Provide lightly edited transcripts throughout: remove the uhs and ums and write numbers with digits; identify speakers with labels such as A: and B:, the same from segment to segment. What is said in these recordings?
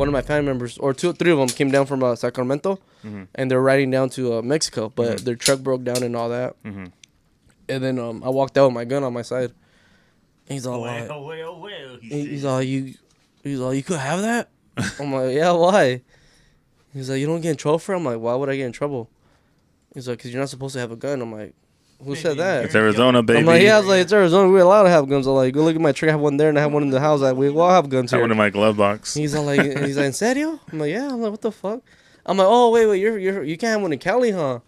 A: one of my family members, or 2 or 3 of them, came down from Sacramento, and they're riding down to Mexico, but their truck broke down and all that. And then I walked out with my gun on my side. He's all like, he's all, you could have that? I'm like, yeah, why? He's like, you don't get in trouble for it? I'm like, why would I get in trouble? He's like, because you're not supposed to have a gun. I'm like, who said that?
B: It's Arizona, baby.
A: I'm like, yeah, I was like, it's Arizona. We're allowed to have guns. I'm like, go look at my truck. I have one there and I have one in the house. Like, we all have guns
B: I
A: here.
B: went in my glove box.
A: He's all like, in serio? I'm like, yeah. I'm like, what the fuck? I'm like, oh, wait, you can't have one in Cali, huh?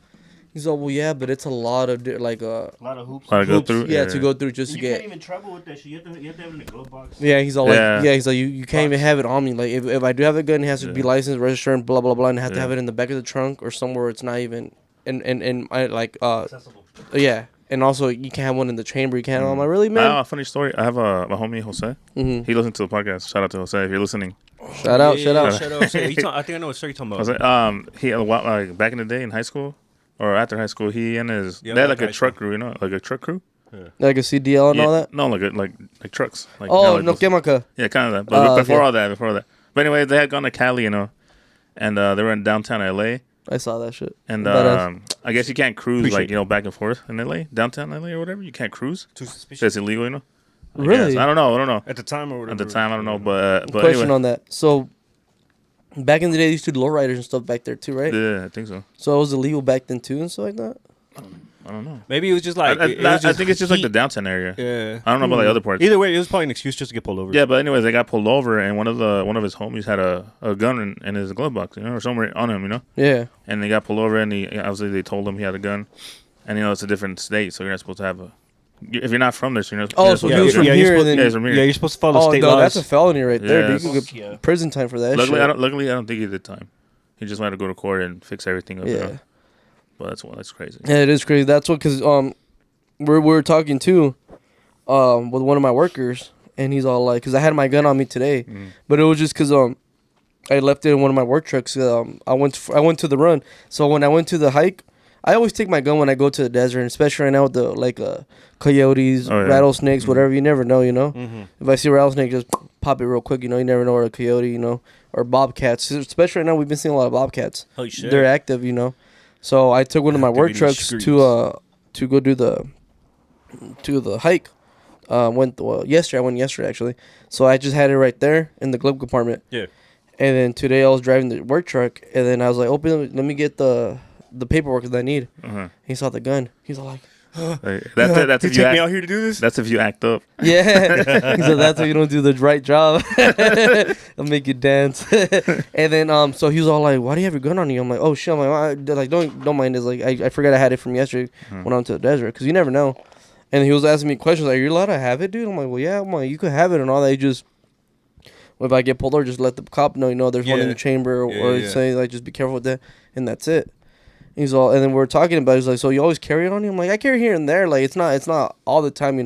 A: He's like, well, yeah, but it's a lot of, like,
C: A lot of hoops.
B: to go through.
A: Yeah, to go through just
C: You
A: to get.
C: can't even travel with that shit. You have to have it in a glove box.
A: Yeah, he's all
B: Yeah.
A: like, he's like, you can't even have it on me. Like, if I do have a gun, it has to be licensed, registered, and blah, blah, blah, and I have to have it in the back of the trunk or somewhere it's not even, and I, like,
C: Accessible.
A: yeah. And also, you can't have one in the chamber. You can't. I'm like, really, man?
B: Funny story. I have my homie, Jose. He listens to the podcast. Shout out to Jose if you're listening.
A: Shout out.
C: Shout out. I think I know what story you're talking about.
B: Jose, he like back in the day in high school or after high school, he and his they had like a truck crew, like a truck crew.
A: Like a CDL and all that?
B: No, like trucks. Like,
A: Oh,
B: like
A: no,
B: those-
A: Quemaca.
B: Yeah, kind of that. But before
A: okay.
B: all that. But anyway, they had gone to Cali, and they were in downtown LA.
A: I saw that shit.
B: And
A: Badass.
B: I guess you can't cruise
C: Appreciate
B: back and forth in LA, downtown LA or whatever. You can't cruise.
C: Too suspicious.
B: It's illegal, I
A: Really?
B: guess. I don't know.
C: At the time or whatever.
B: At the time, I don't know. But
A: Question
B: anyway.
A: on that. So, back in the day, they used to do lowriders and stuff back there too, right?
B: Yeah, I think so.
A: So it was illegal back then too and stuff like that?
B: I don't know.
C: Maybe it was just like.
B: I think it's just like the downtown area.
C: Yeah.
B: I don't know about the other parts.
C: Either way, it was probably an excuse just to get pulled over.
B: Yeah, but anyways, they got pulled over, and one of his homies had a gun in his glove box, or somewhere on him,
A: Yeah.
B: And they got pulled over, and obviously they told him he had a gun, and it's a different state, so you're not supposed to have a. If you're not from there, so you're not.
A: Oh,
B: you're
A: so
B: supposed
A: he
B: to
A: was
B: have
A: from
B: a gun.
A: here and
B: Yeah,
A: then.
B: he's from here.
C: Yeah, you're supposed to follow
A: Oh,
C: state
A: no,
C: laws.
A: that's a felony right there. Dude.
B: Yes.
A: You could get prison time for that
B: Luckily,
A: shit.
B: luckily, I don't think he did time. He just had to go to court and fix everything up.
A: Yeah.
B: But that's crazy.
A: Yeah, it is crazy. That's what, because we were talking too with one of my workers, and he's all like, because I had my gun on me today, but it was just because I left it in one of my work trucks. I went to the run, so when I went to the hike, I always take my gun when I go to the desert, and especially right now with the coyotes, rattlesnakes, whatever. You never know, If I see a rattlesnake, just pop it real quick. You never know, or a coyote, or bobcats. Especially right now, we've been seeing a lot of bobcats.
C: Holy shit.
A: They're active, So I took one of my work trucks to go do the hike. Yesterday. I went yesterday actually. So I just had it right there in the glove compartment.
C: Yeah.
A: And then today I was driving the work truck, and then I was like, let me get the paperwork that I need. He saw the gun. He's all like,
B: That's
C: You
B: if you
C: take me out
B: act,
C: here to do this?
B: that's if you act up.
A: yeah. He said that's if you don't do the right job. I'll make you dance. And then so he was all like, why do you have your gun on you? I'm like, oh shit. I'm like, don't mind this. Like I forgot I had it from yesterday when I went to the desert, because you never know. And he was asking me questions like, are you allowed to have it, dude? I'm like, well, yeah. I'm like, you could have it and all that. You just, if I get pulled over, just let the cop know, there's one in the chamber, or say, like, just be careful with that. And that's it. He's all, and then we're talking about it. He's like, so you always carry it on you? I'm like, I carry here and there. Like, it's not all the time,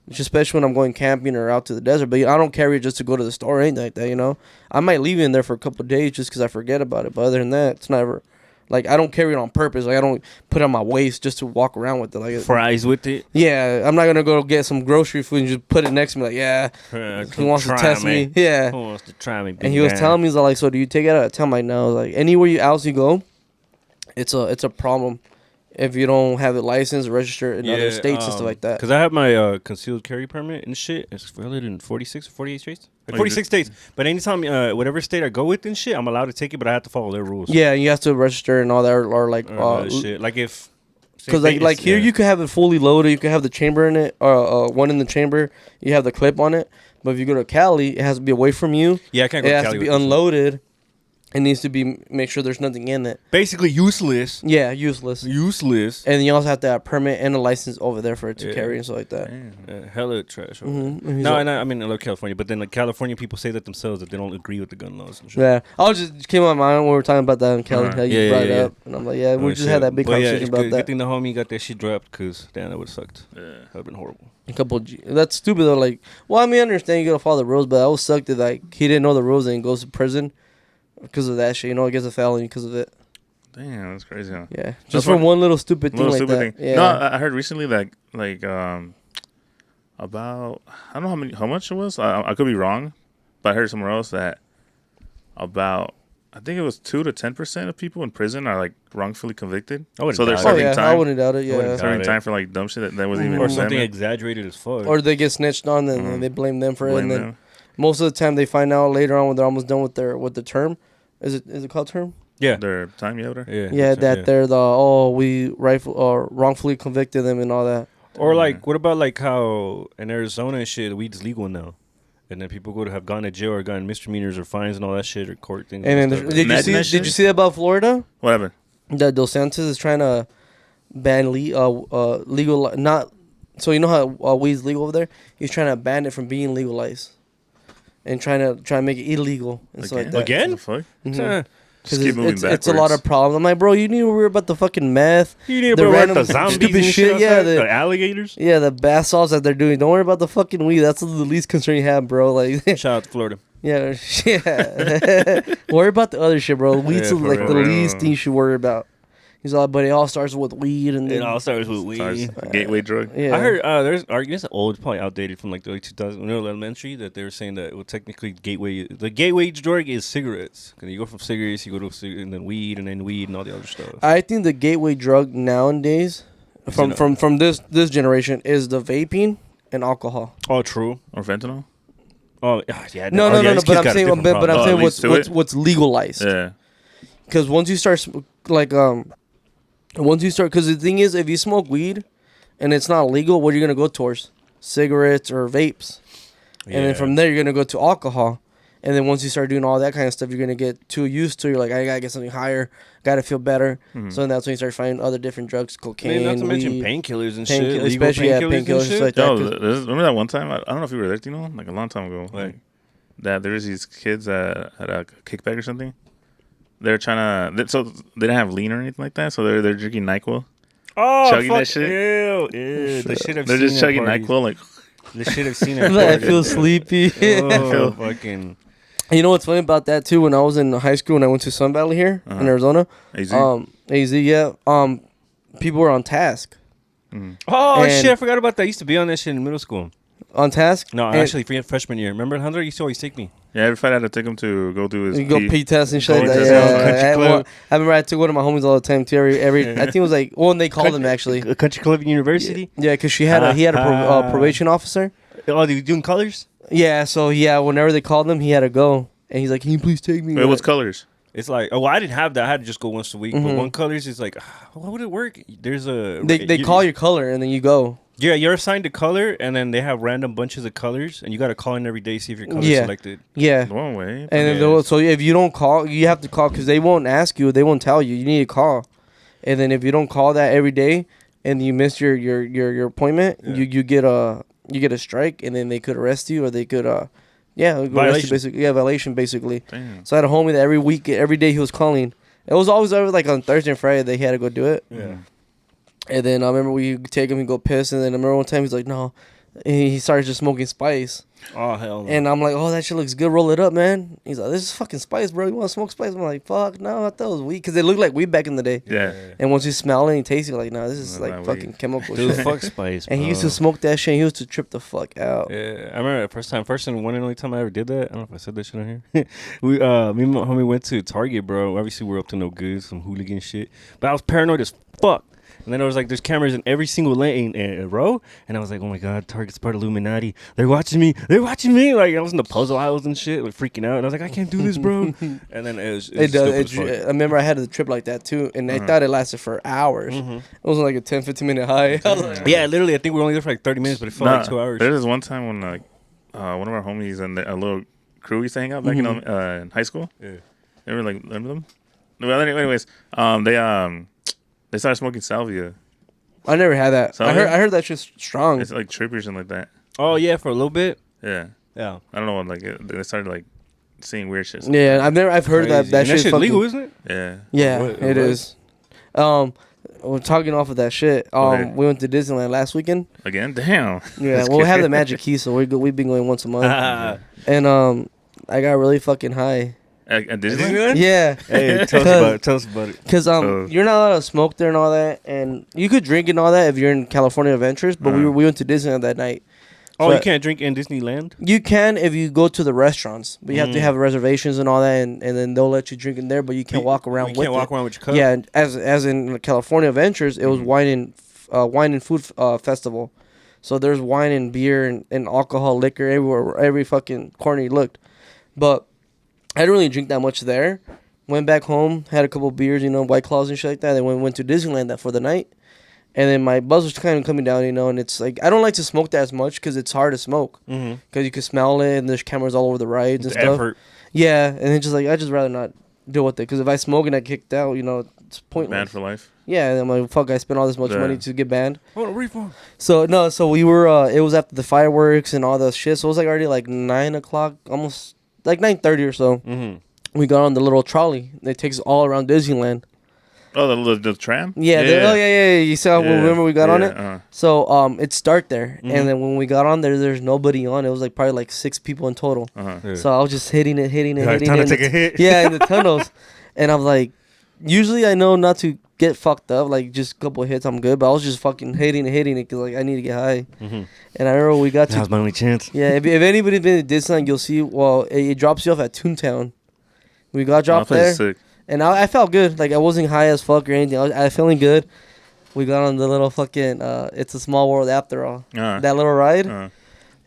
A: Just especially when I'm going camping or out to the desert. But I don't carry it just to go to the store or anything like that, I might leave it in there for a couple of days just because I forget about it. But other than that, it's never. Like, I don't carry it on purpose. Like, I don't put it on my waist just to walk around with it. Like,
C: Fries with it.
A: yeah, I'm not going to go get some grocery food and just put it next to me. Like, yeah, he wants to test me. Yeah.
C: Who wants to try me?
A: And he was telling me, he's like, so do you take it out? I tell him, like, no. Like, anywhere else you go, it's a problem if you don't have it licensed, registered in other states and stuff like that.
C: Because I have my concealed carry permit and shit. It's valid in 46 or 48 states. Like 46 states. But anytime, whatever state I go with and shit, I'm allowed to take it, but I have to follow their rules.
A: Yeah, you have to register and all that, or like,
C: shit. Like if.
A: Because like here, you could have it fully loaded. You could have the chamber in it, or one in the chamber. You have the clip on it. But if you go to Cali, it has to be away from you.
C: Yeah, I can't go
A: it
C: to
A: has
C: Cali
A: to be
C: with this.
A: unloaded. It needs to be, make sure there's nothing in it.
C: Basically useless.
A: Yeah, useless.
C: Useless.
A: And you also have to have a permit and a license over there for it to carry and stuff like that.
C: Hella trash.
A: Mm-hmm.
C: No, and I mean, I love California, but then like California people say that themselves that they don't agree with the gun laws and shit.
A: Yeah, I was just came on my mind when we were talking about that in Cali. How you brought it up, and I'm like, yeah, we just had that big conversation about that.
C: Good thing the homie got that shit dropped, because damn, that would have sucked. Yeah, that would have been horrible.
A: A couple, that's stupid though. Like, well, I mean, I understand you gotta follow the rules, but I was sucked that like he didn't know the rules and he goes to prison because of that shit. He gets a felony because of it.
B: Damn, that's crazy. Huh?
A: Yeah, just from one little stupid thing like that.
B: Thing.
A: Yeah.
B: No, I heard recently that about I don't know how much it was. I could be wrong, but I heard somewhere else that about, I think it was 2 to 10% of people in prison are like wrongfully convicted.
C: I wouldn't
B: So they're
C: doubt
A: Oh
B: serving
A: yeah, I
B: time,
A: wouldn't doubt it.
C: wouldn't
A: Yeah.
C: doubt
B: serving
C: it.
B: time for like dumb shit that wasn't even
C: Or something
B: them.
C: exaggerated as fuck.
A: Or they get snitched on, and
B: Mhm.
A: they blame them for it,
B: Blame
A: and then
B: them.
A: most of the time they find out later on when they're almost done with the term. Is it called term?
C: yeah.
B: Their time, yeah, whatever.
C: Yeah.
A: Yeah,
C: that's-
A: that they're we wrongfully convicted them and all that.
C: Or
B: Yeah.
C: like, what about like how in Arizona and shit, weed's legal now, and then people have gone to jail or gotten misdemeanors or fines and all that shit or court things.
A: And then
C: stuff.
A: did you
B: Imagine
A: see
B: that
A: did
B: shit.
A: you see that about Florida?
B: Whatever.
A: That Dos Santos is trying to ban legal not. So you know how weed's legal over there? He's trying to ban it from being legalized, and trying to make it illegal and stuff like that.
C: Again?
B: What the fuck?
A: Mhm.
B: Just
A: 'Cause
B: keep moving
A: it's a lot
B: backwards.
A: of problems. I'm like, bro, you need to worry about the fucking meth.
C: You need to
A: the
C: worry about
A: random
C: the zombies
A: stupid
C: and
A: shit,
C: shit.
A: yeah,
C: outside,
A: the-
C: the alligators.
A: Yeah, the bath salts that they're doing. Don't worry about the fucking weed. That's the least concern you have, bro. Like,
C: Shout out to Florida.
A: yeah, yeah. Worry about the other shit, bro. Weed's
C: Yeah, for
A: like
C: real.
A: the least thing you should worry about. He's all, but it all starts with weed, and
C: It
A: then,
C: all starts with weed.
B: Stars, a gateway drug.
A: yeah.
C: I heard there's arguments old, probably outdated from like the early 2000s when they were elementary, that they were saying that technically the gateway drug is cigarettes. 'Cause you go from cigarettes, you go to and then weed and all the other stuff.
A: I think the gateway drug nowadays, from this generation, is the vaping and alcohol.
C: Oh, true.
B: Or fentanyl.
C: Oh, yeah.
A: No.
C: this
A: But
C: kid's
A: I'm
C: got a
A: saying,
C: different
A: but I'm
C: problem.
B: Oh,
A: saying
B: it leads to it?
A: what's legalized.
B: Yeah.
A: Because once you start because the thing is, if you smoke weed and it's not legal, what are you gonna go towards? Cigarettes or vapes, and then from there you're gonna go to alcohol, and then once you start doing all that kind of stuff, you're gonna get too used to. You're like, I gotta get something higher, gotta feel better.
B: Mhm.
A: So that's when you start finding other different drugs,
C: I mean,
A: cocaine,
C: not to mention
A: weed.
C: painkillers and
A: Pain-
C: shit. Legal
A: especially, yeah,
C: painkillers and
A: painkillers,
C: shit.
A: like-
B: Yo,
A: that
B: remember that one time? I don't know if you were there, Tino, like a long time ago.
C: What?
B: Like, that there was these kids at a kickback or something. They're trying to, so they didn't have lean or anything like that. So they're drinking NyQuil.
C: Oh,
B: Chugging
C: fuck.
B: that shit?
C: Ew. The shit I've
B: They're
C: seen
B: just
C: at
B: chugging
C: parties.
B: NyQuil. Like,
C: The shit I've seen at
A: I
C: parties.
A: feel sleepy.
C: Oh, fucking.
A: You know what's funny about that too? When I was in high school and I went to Sun Valley here in
B: Uh-huh.
A: Arizona,
B: AZ.
A: AZ, yeah, people were on task.
B: Mhm.
C: Oh,
A: And-
C: shit. I forgot about that. I used to be on that shit in middle school.
A: On task?
C: No,
A: And
C: actually, freshman year. Remember, Hunter used to always take me.
B: Yeah, every Friday I had to take him to go do his
A: you go
B: pee.
A: pee test and shit like
B: Pee
A: that.
B: test,
A: Yeah,
B: yeah.
C: Country
A: I,
C: club.
A: I remember I took one of my homies all the time too. Every I think it was like, well, and they called him actually.
C: Country Club University.
A: Yeah, because he had a probation officer.
C: Oh, they doing colors?
A: Yeah, so yeah, whenever they called him, he had to go, and he's like, "Can you please take me?"
B: Wait, what's colors?
C: It's like, oh, well, I didn't have that. I had to just go once a week. But
A: Mhm.
C: one colors is like, how would it work? There's a
A: They call your color, and then you go.
C: Yeah, you're assigned a color, and then they have random bunches of colors, and you got to call in every day see if your color's
A: Yeah.
C: selected.
A: Yeah.
B: One way.
A: And then
C: Yeah.
A: so if you don't call, you have to call because they won't ask you. They won't tell you. You need to call, and then if you don't call that every day, and you miss your appointment,
C: Yeah.
A: you get a strike, and then they could arrest you, or they could arrest you
C: Violation.
A: basically. Yeah, violation basically.
B: Damn.
A: So I had a homie that every day he was calling. It was always like on Thursday and Friday they had to go do it.
C: Yeah.
A: And then I remember we take him and go piss, and then I remember one time he's like, no, and he started just smoking spice.
C: Oh, hell no.
A: And I'm like, oh, that shit looks good. Roll it up, man. He's like, this is fucking spice, bro. You want to smoke spice? I'm like, fuck, no, I thought it was weed. Because they look like weed back in the day.
B: Yeah.
A: And once you smell it and taste it, you're like, nah, this is
B: No,
A: like
B: not
A: fucking
B: weed.
A: chemical
C: Dude,
A: shit.
C: fuck spice,
A: And he used
C: bro.
A: to smoke that shit. And he used to trip the fuck out.
C: Yeah, I remember the one and only time I ever did that. I don't know if I said that shit on here. Me and my homie went to Target, bro. Obviously, we're up to no good, some hooligan shit. But I was paranoid as fuck. And then I was like, there's cameras in every single lane in a row. And I was like, oh my God, Target's part of Illuminati. They're watching me. Like, I was in the puzzle aisles and shit, like freaking out. And I was like, I can't do this, bro. And then it was
A: It does.
C: stupid as
A: I remember I had a trip like that too. And I thought it lasted for hours.
C: fuck.
A: It was like a 10, 15 minute high. I was like,
C: Yeah, literally, I think we were only there for like 30 minutes, but it felt like 2 hours.
B: There was one time when like one of our homies and a little crew used to hang out back in high school.
C: Yeah.
B: They were like, remember them? Well, anyways, they started smoking salvia.
A: I never had that.
B: So,
A: I
B: yeah.
A: heard that shit's strong.
B: It's like trippy or something like that.
C: Oh, yeah, for a little bit.
B: Yeah,
C: Yeah.
B: I don't know. Like they started like seeing weird shit.
A: Yeah, I've heard that
C: Crazy.
A: that
C: And
A: shit's
C: shit's
A: fucking
C: legal, isn't it?
B: Yeah.
A: Yeah,
C: What-
A: it
C: what?
A: is. We're talking off of that shit.
B: Okay.
A: We went to Disneyland last weekend.
B: Again, damn.
A: Yeah,
B: That's
A: well, we have
B: good.
A: the Magic Key, so we've been going once a month.
C: Ah.
A: And I got really fucking high.
B: At Disneyland?
C: Disneyland?
A: Yeah,
C: Hey, tell us about it.
A: because you're not allowed to smoke there and all that, and you could drink and all that if you're in California Adventures. But we went to Disneyland that night,
C: Oh,
A: So
C: you can't drink in Disneyland?
A: You can if you go to the restaurants, but you have to have reservations and all that, and then they'll let you drink in there, but you can't walk around
C: You
A: with
C: can't walk
A: it.
C: around with your cup?
A: Yeah, and as in California Adventures, it was wine and food festival. So there's wine and beer and alcohol, liquor everywhere, every fucking corner you looked. But I didn't really drink that much there. Went back home, had a couple beers, White Claws and shit like that. Then went to Disneyland for the night. And then my buzz was kind of coming down, and it's like, I don't like to smoke that as much because it's hard to smoke. Because you can smell it, and there's cameras all over the rides and stuff.
C: Effort.
A: Yeah, and it's just like, I just rather not deal with it. Because if I smoke and I kicked out, it's pointless.
B: Banned for life.
A: Yeah, and I'm like, fuck, I spent all this much money to get banned.
C: Oh, a refund.
A: So we were, it was after the fireworks and all that shit. So it was like already like 9 o'clock, almost like 9:30 or so. We got on the little trolley that takes us all around Disneyland.
B: Oh, the tram?
A: Yeah. Yeah. You saw, remember we got on it?
B: Uh-huh.
A: So it's start there. And then when we got on there, there's nobody on. It was like probably like 6 people in total.
C: Yeah.
A: So I was just hitting it.
C: Time to take a hit.
A: Yeah, in the tunnels. And I'm like, usually I know not to get fucked up, like just a couple of hits, I'm good. But I was just fucking hitting it because like I need to get high. And I remember we got
C: That was my only chance.
A: Yeah, if anybody's been to Disneyland, you'll see. Well, it drops you off at Toontown. We got dropped there,
B: Sick.
A: and I felt good. Like I wasn't high as fuck or anything. I was feeling good. We got on the little fucking It's a Small World After All. That little ride,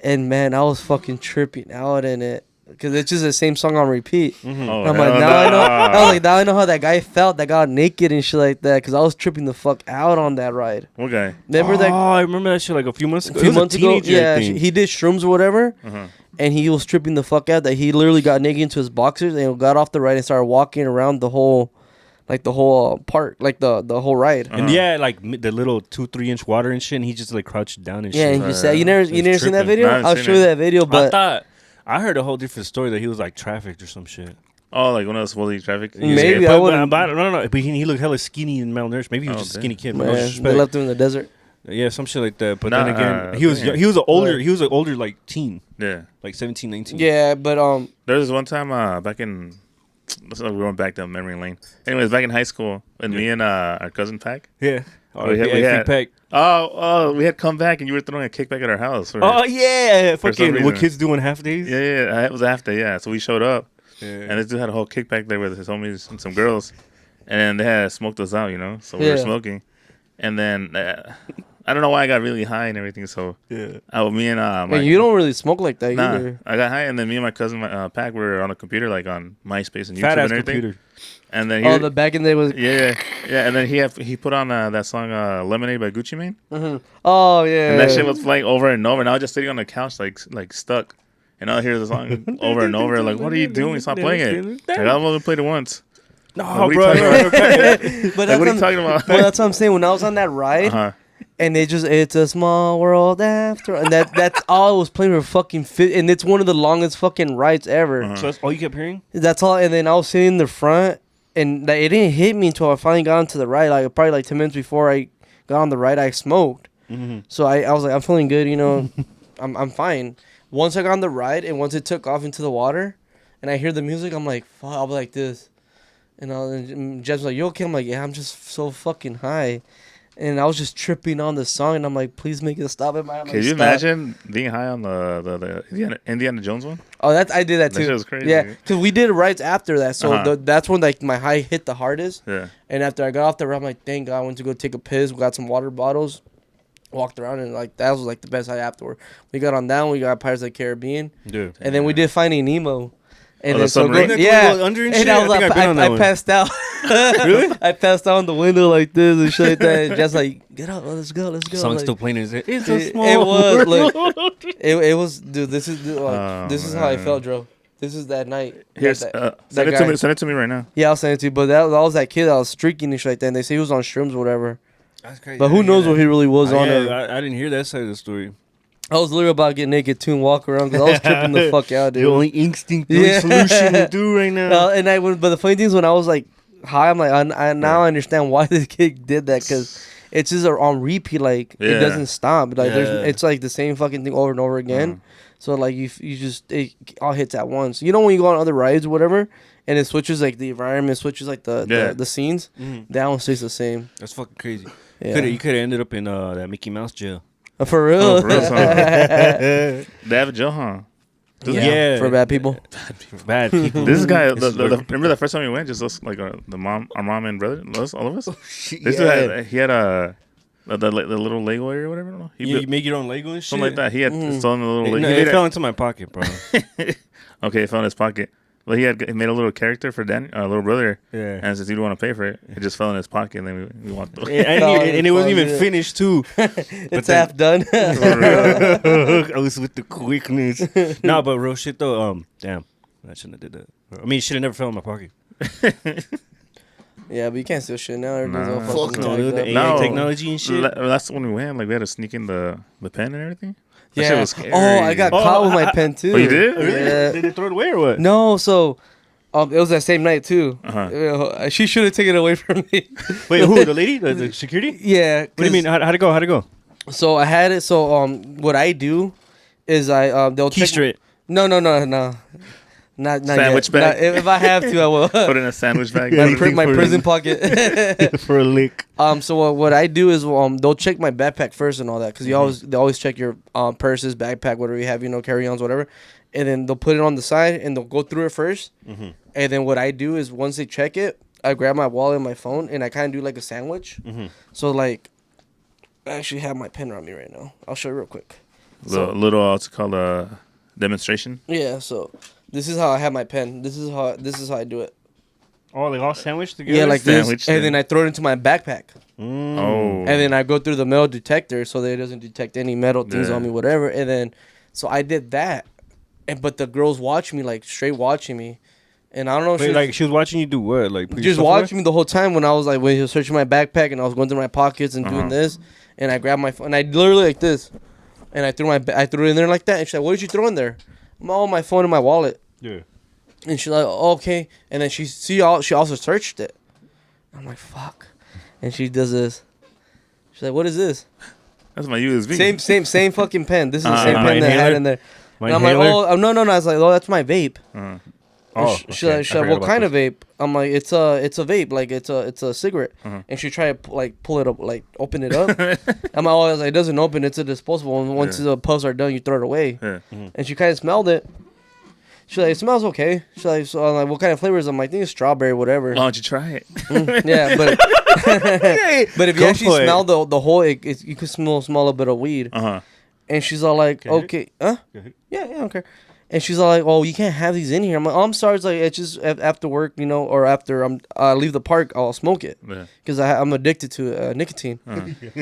A: and man, I was fucking tripping out in it. Because it's just the same song on repeat.
B: Oh,
A: I'm like, now I know. I was like, now I know how that guy felt that got naked and shit like that. Because I was tripping the fuck out on that ride.
B: What guy?
A: Remember that?
C: Oh, I remember that shit like a few months ago.
A: A few months ago,
C: Teenager, I
A: yeah,
C: think.
A: he did shrooms or whatever, and he was tripping the fuck out that he literally got naked into his boxers and got off the ride and started walking around the whole park, like the whole ride.
C: And yeah, like the little 2-3 inch water and shit, and he just like crouched down and
A: Yeah,
C: shit.
A: and you said you never seen that
C: tripping.
A: video?
B: No, I haven't
A: I'll
B: seen
A: show you
B: it.
A: that video, but
C: I heard a whole different story that he was like trafficked or some shit.
B: Oh, like one of those Wooly traffic.
A: Maybe
C: Yeah,
A: I
C: but
A: wouldn't.
C: no. But he looked hella skinny and malnourished. Maybe he was just a
B: damn.
C: skinny kid. But no
A: Man, they
C: disrespect.
A: left him in the desert.
C: Yeah, some shit like that. But
B: Nah,
C: then again, he was
B: damn.
C: he was an older like teen,
B: Yeah.
C: like 17, 19.
A: Yeah, but
B: There was one time back in. We went back down memory lane. Anyways, back in high school, and me and our cousin Pack.
C: yeah. Oh,
B: we had-
C: pack.
B: We had come back, and you were throwing a kickback at our house.
C: Oh yeah,
B: For some
C: fucking
B: reason.
C: what kids do on half days.
B: Yeah, it was after. Yeah, so we showed up,
C: Yeah.
B: and this dude had a whole kickback there with his homies and some girls, and then they had smoked us out, So we were
A: Yeah.
B: smoking, and then I don't know why I got really high and everything. So me and
A: man, you don't really smoke like that
B: Nah,
A: either.
B: I got high, and then me and my cousin Pack were on a computer, like on MySpace and YouTube
C: Fat ass
B: and everything.
C: computer.
B: And then
A: Oh, the back in the day was.
B: yeah, and then he put on that song "Lemonade" by Gucci Mane,
A: Oh yeah.
B: and that shit was playing over and over. And I was just sitting on the couch, like stuck, and I'll hear the song over and over. Like, what are you doing? Stop playing it. Like, I've only played it once.
C: No,
B: What are you
C: bro.
B: talking about?
A: But
B: Like, what are you
A: that's
B: talking about?
A: well, that's what I'm saying. When I was on that ride, and it's a small world after, and that's all it was playing for fucking and it's one of the longest fucking rides ever.
C: So that's all you kept hearing?
A: That's all. And then I was sitting in the front, and it didn't hit me until I finally got onto the ride. Like probably like 10 minutes before I got on the ride, I smoked. So I was like, I'm feeling good, I'm fine. Once I got on the ride, and once it took off into the water, and I hear the music, I'm like, fuck, I'll be like this. And Jeff's like, you okay? I'm like, yeah, I'm just so fucking high. And I was just tripping on the song, and I'm like, please make it stop.
B: Can you imagine being high on the Indiana Jones one?
A: Oh, I did that too.
B: That shit was crazy.
A: Yeah, because we did rides after that, so
B: Uh-huh.
A: that's when like my high hit the hardest.
B: Yeah.
A: And after I got off the ride, I'm like, thank God, I went to go take a piss. We got some water bottles, walked around, and like that was like the best high afterward. We got on down. We got Pirates of the Caribbean,
C: Dude.
A: and then we did Finding Nemo. And
B: Oh,
A: then
B: the submarine?
A: yeah,
C: Go under and
A: and
C: shit?
A: I was
C: I think
A: like,
C: I've been on that
A: I
C: one.
A: passed out.
C: Really?
A: I passed out on the window like this and shit like that. And just like, get up, let's go.
C: Song's
A: Like,
C: still playing in his head. It's
A: it,
C: a small
A: it was
C: world.
A: look, it was dude. This is
B: Oh,
A: this is how I
B: man.
A: felt, Joe. This is that night.
B: Here's
A: that
B: send it
A: guy.
B: to me. Send it to me right now.
A: Yeah, I'll send it to you. But that was that kid that was streaking and shit like that. And they say he was on shrooms or whatever.
C: That's crazy.
A: But who knows what he really was on it.
C: I didn't hear that side of the story.
A: I was literally about to get naked too and walk around because I was tripping the fuck out, dude.
C: The only instinct, the
A: Yeah.
C: only solution to do right now.
A: And but the funny thing is when I was like high, I'm like, I now understand why this kid did that because it's just on repeat. Like it
B: Yeah.
A: doesn't stop. Like
C: Yeah.
A: it's like the same fucking thing over and over again. So like you just it all hits at once. You know when you go on other rides or whatever, and it switches like the environment, switches like the scenes. That one stays the same.
C: That's fucking crazy.
A: Yeah.
C: You could have ended up in that Mickey Mouse jail.
A: For real.
B: Oh, for real, son. They have a jail, huh?
C: Yeah.
A: For bad people.
C: Bad people.
B: This guy,
C: This is
B: remember the first time we went, just us, like our mom and brother, all of us. This
C: Yeah.
B: dude he had a the little Lego area or whatever. I don't know. He
C: You
B: built
C: make your own Lego and shit.
B: something like that. He had stolen a little.
C: No,
B: he
C: it
B: made
C: fell into my pocket, bro.
B: okay, it fell in his pocket. Well, he made a little character for Dan, little brother.
C: Yeah.
B: And since he didn't want to pay for it, it just fell in his pocket, and then we walked away.
C: And it wasn't even finished too.
A: It's half done.
C: I was with the quickness. No, but real shit though. Damn, I shouldn't have did that. I mean, it should have never fell in my pocket.
A: Yeah, but you can't steal shit now. Everything's
B: Nah.
A: all
C: Fuck
A: fucking
C: no,
A: tagged
C: dude. The
A: up.
C: AI
B: No.
C: technology and shit.
B: That's when we went. Like we had to sneak in the pen and everything. That shit
A: Yeah.
B: was scary.
A: Oh, I got caught with my pen too.
B: Oh, you did?
A: Yeah.
C: Did they throw it away or what?
A: No, so it was that same night too.
B: Uh-huh.
A: She should have taken it away from me.
C: Wait, who? The lady? The security?
A: Yeah.
C: What do you mean? How'd it go? How'd it go?
A: So I had it. So what I do is they'll check.
C: Keystra it.
A: No. Not
B: Sandwich
A: yet.
B: bag?
A: If I have to, I will.
B: Put in a sandwich bag.
A: my
C: for-
A: prison pocket.
C: For a lick.
A: So what I do is they'll check my backpack first and all that because they always check your purses, backpack, whatever you have, carry-ons, whatever, and then they'll put it on the side and they'll go through it 1st and then what I do is once they check it, I grab my wallet and my phone and I kind of do like a sandwich. So like, I actually have my pen around me right now. I'll show you real quick.
B: Little what's it called a demonstration.
A: Yeah. So this is how I have my pen. This is how I do it.
C: Oh, like all sandwiched together?
A: Yeah, like this,
B: Sandwiched
A: and
B: in.
A: then I throw it into my backpack.
B: Oh.
A: And then I go through the metal detector so that it doesn't detect any metal things
B: Yeah.
A: on me, whatever. And then, so I did that. But the girls watch me, like, straight watching me. And I don't know if
C: Wait, like she was watching you do what? Like put your
A: just
C: stuff away?
A: watching me the whole time when I was like, when he was searching my backpack and I was going through my pockets and doing
B: Uh-huh.
A: this. And I grabbed my phone. And I literally like this. And I threw it in there like that. And she's like, what did you throw in there? Oh, my phone and my wallet.
C: Yeah.
A: And she's like, oh, okay. And then she also searched it. I'm like, fuck. And she does this. She's like, what is this?
B: That's my USB.
A: Same fucking pen. This is the same
C: my
A: pen that I had
C: inhaler?
A: in there.
C: My
A: And I'm like,
C: inhaler?
A: no. I was like, oh, that's my vape.
B: Uh-huh.
C: Oh,
A: She's
C: okay.
A: like,
C: I forgot
A: what
C: about
A: kind
C: this.
A: of vape? I'm like, it's a vape, like it's a cigarette.
B: Uh-huh.
A: And she tried to like pull it up, like open it up. I'm like, oh, it doesn't open. It's a disposable. And once
B: Yeah.
A: the puffs are done, you throw it away.
B: Yeah.
A: And she kind of smelled it. She's like, it smells okay. She's like, so I'm like, what kind of flavors? I'm like, I think it's strawberry, whatever.
B: Why don't you try it?
A: Yeah, but but if you
C: Go
A: actually
C: for it.
A: smell the whole, you could smell a bit of weed.
B: Uh-huh.
A: And she's all like,
C: Can I hit
A: okay, huh?
C: Can I hit?
A: Yeah, I don't care. And she's all like, oh, you can't have these in here. I'm like, oh, I'm sorry. It's like, it's just after work, or after I leave the park, I'll smoke it.
B: Yeah.
A: Because I'm addicted to nicotine.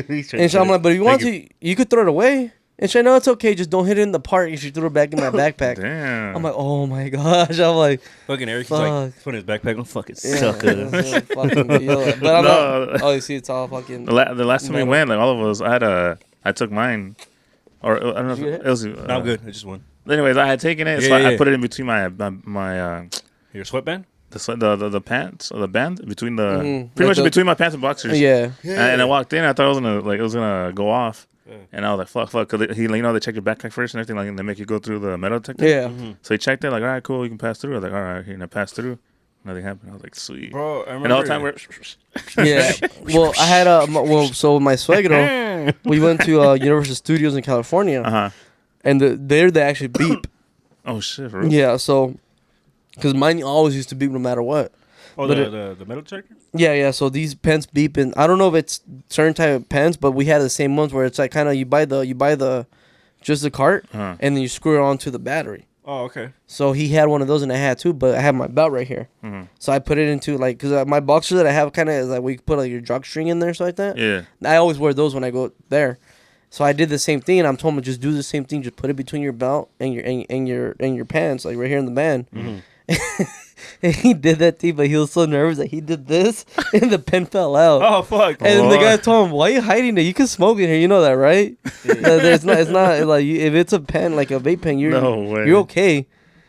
C: He's trying
A: And so I'm
C: to-
A: like, but if you want
C: Thank
A: to, you could throw it away. And she's like, no, it's okay. Just don't hit it in the park. And she threw it back in my backpack.
B: Damn.
A: I'm like, oh my gosh. I'm like,
C: Fucking Eric's
A: Fuck.
C: like putting his backpack on. Fucking
A: yeah,
C: sucker.
A: that's so fucking good. But I'm
B: No.
A: not. Oh, you see, it's all fucking.
B: The last time we
A: Metal.
B: went, like all of us, I took mine, or I don't know if
A: Did you get
B: it was.
C: No, I'm good. I just won.
B: Anyways, I had taken it,
C: Yeah,
B: so
C: yeah,
B: I
C: yeah.
B: put it in between my
C: Your sweatband?
B: the pants or the band between the
A: Mhm.
B: pretty
A: Like
B: much between my pants and boxers.
A: Yeah.
B: And I walked in, I thought it was gonna go off, and I was like, fuck, because they check your backpack first and everything, like, and they make you go through the metal detector.
A: Yeah.
B: So he checked it, like, all right, cool, you can pass through. I was like, all right, here, and I passed through. Nothing happened. I was like, sweet.
C: Bro, I remember.
B: And the whole time we're
A: Yeah. Well, I had so with my suegro, we went to Universal Studios in California, and they actually beep.
B: Oh shit, for real?
A: Yeah. So, because mine always used to beep no matter what.
C: Oh,
A: but
C: the metal checker?
A: Yeah. So these pens beep, and I don't know if it's certain type of pens, but we had the same ones where it's like kind of you buy the just the cart,
B: Uh-huh.
A: and then you screw it onto the battery.
C: Oh, okay.
A: So he had one of those, and I had two, but I have my belt right here.
B: Mhm.
A: So I put it into like, cause my boxer that I have kind of is like we put like your jock string in there, so like that.
B: Yeah.
A: I always wear those when I go there. So I did the same thing, and I'm told him just do the same thing. Just put it between your belt and your pants, like right here in the band. And he did that thing, but he was so nervous that he did this, and the pen fell out.
C: Oh, fuck.
A: And then the
B: Oh.
A: guy told him, "Why are you hiding it? You can smoke in here. You know that, right? It's not like if it's a pen, like a vape pen,
B: No way.
A: you're okay."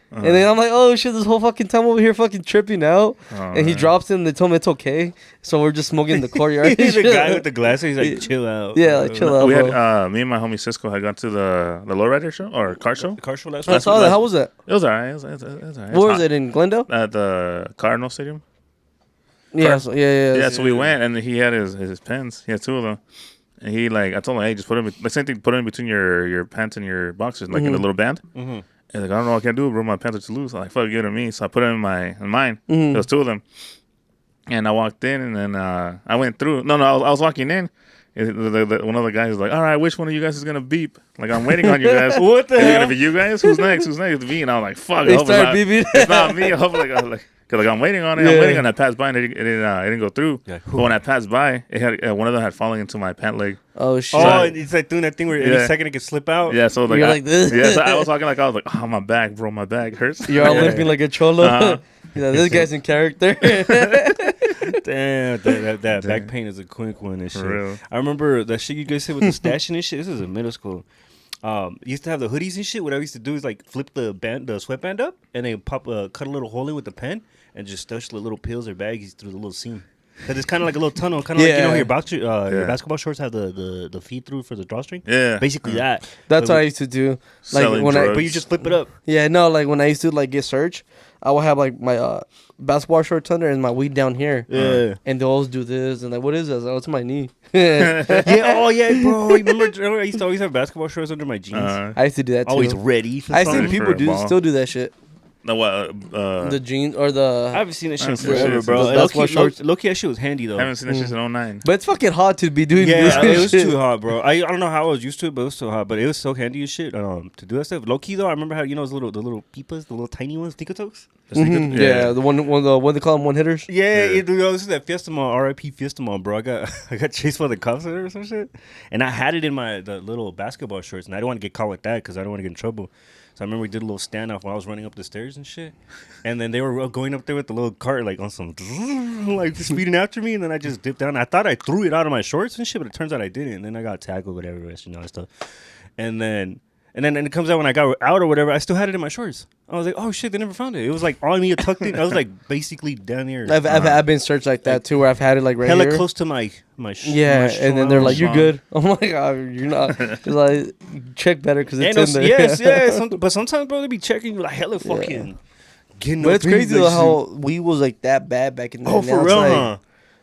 A: And then I'm like, oh shit, this whole fucking time over here fucking tripping out.
B: Oh,
A: And he
B: man.
A: drops it and they told me it's okay. So we're just smoking in the courtyard.
C: He's the guy with the glasses. He's like, chill out.
A: Yeah, like, chill out,
B: We
A: bro.
B: had me and my homie Cisco had gone to the lowrider show or car show.
C: The car show last
A: I
C: week?
A: saw that. How was that?
B: It was alright. It was alright.
A: Where was it, in Glendale?
B: At the Cardinal Stadium.
A: Yeah, yeah.
B: Yeah, so we went and he had his pens. He had two of them. And he like, I told him, hey, just put him, like same thing, put it in between your pants and your boxers, like in a little band.
C: Mm-hmm.
B: And like, I don't know what I can do, bro. My pants are too loose. I'm like, fuck, give it to me. So I put it in mine.
A: Mhm.
B: There was two of them. And I walked in, and then I went through. No, I was walking in. And one of the guys was like, all right, which one of you guys is going to beep? Like, I'm waiting on you guys.
C: What the
B: Is it
C: hell?
B: going to be you guys? Who's next? Who's next? It's me. And I was like, fuck. I
A: They
B: hope
A: started
B: it's
A: beeping.
B: not, it's not me. I hope because I'm waiting on it.
A: Yeah.
B: I'm waiting on it. I passed by, and it didn't go through.
C: Yeah.
B: But when I passed by, it had one of them had fallen into my pant leg.
A: Oh shit!
C: Oh, it's like doing that thing where any
B: Yeah.
C: second it could slip out.
B: Yeah, so like,
A: You're like this.
B: Yeah, so I was talking like, I was like, oh, my back, bro. My back hurts.
A: You're all
C: Yeah.
A: limping like a cholo.
B: Uh-huh.
A: You know, this guy's in character.
C: Damn, that back pain is a quick one and shit.
B: For real.
C: I remember that shit you guys said with the stashing and shit. This is in middle school. Used to have the hoodies and shit. What I used to do is like flip the sweatband up, and then cut a little hole in with the pen, and just stush the little pills or baggies through the little seam. Cause it's kind of like a little tunnel, kind of like
A: Yeah.
C: your basketball shorts have the feed through for the drawstring.
B: Yeah.
C: Basically that.
A: That's
C: But
A: what I used to do. Like
B: Selling
A: when
B: drugs.
C: But you just flip it up.
A: like when I used to like get search, I would have like my basketball shorts under and my weed down here.
C: Yeah.
A: And they'll always do this and like, what is this? Oh, it's my knee.
C: Yeah. Oh yeah, bro. Remember I used to always have basketball shorts under my jeans.
A: I used to do that too.
C: Always ready. For
A: I
C: something.
A: seen
B: for
A: people
B: a ball.
A: still do that shit.
B: No, what?
A: The jeans or
C: I
A: the.
C: haven't seen that shit in
B: I've seen that
C: forever,
B: shit
C: bro.
A: since basketball shorts.
C: Low-key, that shit was handy though.
B: I haven't seen that shit since 09.
A: But it's fucking hot to be doing this.
C: Yeah, it was
A: shit.
C: too hot, bro. I don't know how I was used to it, but it was so hot. But it was so handy as shit to do that stuff. Low key though, I remember how the little peepas, the little tiny ones, Ticotokes.
A: Mhm. Yeah, the one they call them one hitters.
C: Yeah,
B: Yeah.
C: this is that Fiesta Mall, R.I.P. Fiesta Mall, bro. I got chased by the cops there or some shit, and I had it in the little basketball shorts, and I didn't want to get caught with that because I don't want to get in trouble. So I remember we did a little standoff while I was running up the stairs and shit, and then they were going up there with the little cart like on some like speeding after me, and then I just dipped down. I thought I threw it out of my shorts and shit, but it turns out I didn't. And then I got tackled, whatever, and all that stuff, and then it comes out when I got out or whatever. I still had it in my shorts. I was like, oh shit, they never found it. It was like on me, tucked in. I was like basically down here,
A: I've been searched like that too, where I've had it like right
C: hella
A: here.
C: close to my
A: Yeah, and then they're like, "You're
B: Strong.
A: good." I'm like, "Oh, you're not." It's like, check better because it's in there.
C: yes. But sometimes, bro, they be checking you like hella fucking. Getting
A: But
C: up
A: it's
C: in
A: crazy
C: you,
A: though
C: like,
A: how weed was like that bad back in the day.
C: oh,
A: Now
C: for
A: it's
C: real,
A: like,
C: huh?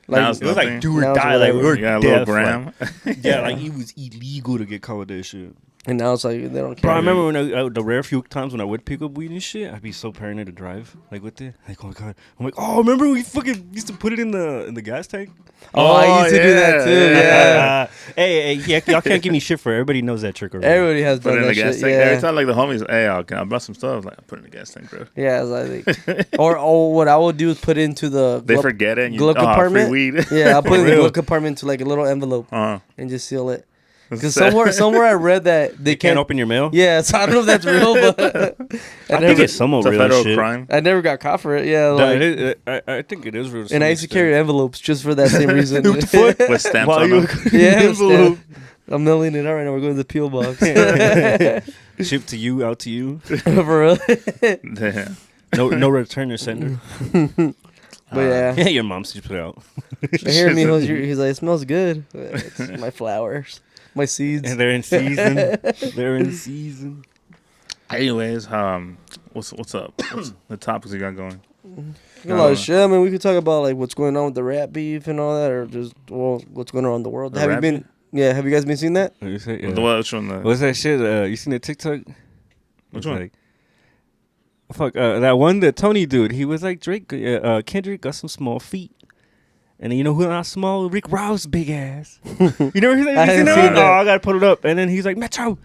A: Like,
B: Now it's
C: It was
B: nothing.
C: like do or
A: Now it's
C: die. Like
A: whatever.
C: we were
B: You got a little
C: deaf.
B: gram.
C: Yeah, like it was illegal to get caught with that shit.
A: and now it's like they don't care.
C: Bro, I remember when the rare few times when I would pick up weed and shit, I'd be so paranoid to drive like with it. Like, oh my god, I'm like, oh, remember we fucking used to put it in the gas tank.
A: Oh, I used to do that
B: yeah,
A: too. Yeah,
C: hey, yeah, y'all can't give me shit for it. Everybody knows that trick already.
A: everybody has
B: Put
A: done
B: it in
A: that
B: the gas
A: shit.
B: tank. Every
A: Yeah,
B: time like the homies, hey, I brought some stuff. Like, I put it in the gas tank, bro.
A: yeah. It's like, or what I would do is put it into the
B: They
A: glove-
B: forget it. And
A: glove compartment.
B: Free weed.
A: Yeah, I'll put it in the
C: real.
A: glove compartment into like a little envelope and just seal it. Because
B: Sad.
A: somewhere I read that they
C: You can't open your mail.
A: Yeah, so I don't know if that's real, but
C: I think it's somewhat
B: It's a
C: real
B: federal
C: shit.
B: crime.
A: I never got caught for it. Yeah,
C: No,
A: like,
C: I think it is real.
A: and I used to carry envelopes just for that same reason.
B: With stamps
C: While
B: on
C: you
B: them.
A: Yeah,
C: envelope.
A: I'm mailing it out right now. We're going to the PO box.
C: Shipped to you, out to you.
A: For real.
B: Damn.
C: No return or sender.
A: But yeah,
C: Yeah, your mom's just put it out.
A: I hear me. He's like, it smells good. It's my flowers, my seeds.
C: And they're in season. They're in season.
B: Anyways, what's up? What's the topics you got going?
A: A lot of shit. I mean, we could talk about like what's going on with the rat beef and all that, or just what's going on in the world.
B: The
A: Have you
B: rat
A: been?
B: beef?
A: Yeah, have you guys been seeing that?
C: What you say? Yeah.
B: Which one?
C: What's that shit? You seen the TikTok?
B: Which
C: It's
B: one?
C: Like, that one, the Tony dude. He was like Drake. Kendrick got some small feet. And then you know who not small? Rick Ross, big ass. You never hear that?
A: I
C: You
A: haven't
C: seen
A: seen that.
C: Oh, I gotta put it up. And then he's like, Metro,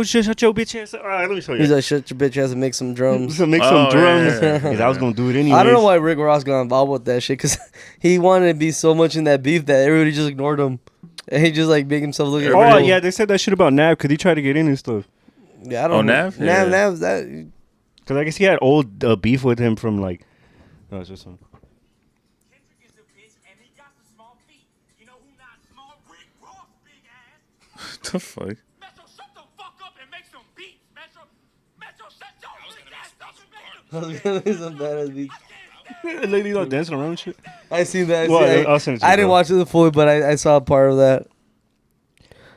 C: shut your bitch ass up. All right, let me show you.
A: He's like, shut your bitch ass and make some drums.
C: So make
B: Oh,
C: some
B: yeah,
C: drums.
B: yeah, yeah.
C: 'Cause I was gonna do it anyway.
A: I don't know why Rick Ross got involved with that shit, because he wanted to be so much in that beef that everybody just ignored him. And he just like made himself look like
C: Oh
B: Everybody-
C: yeah, they said that shit about Nav because he tried to get in and stuff.
A: Yeah, I don't know.
B: Nav?
A: Nav,
B: Yeah.
A: Nav's that.
C: Because I guess he had old beef with him from like. No, it's this one.
D: Kendrick is a bitch and he got the small feet. You know who not small? Rick Ross, big ass.
B: What the fuck?
D: Metro, shut the fuck up and make some beats, Metro. Metro, shut your big ass up and make some beats.
A: Some badass beats.
C: Ladies all dancing around and shit.
A: I seen that.
C: Well, I'll send it to you,
A: I didn't
C: bro.
A: watch it fully, but I saw a part of that.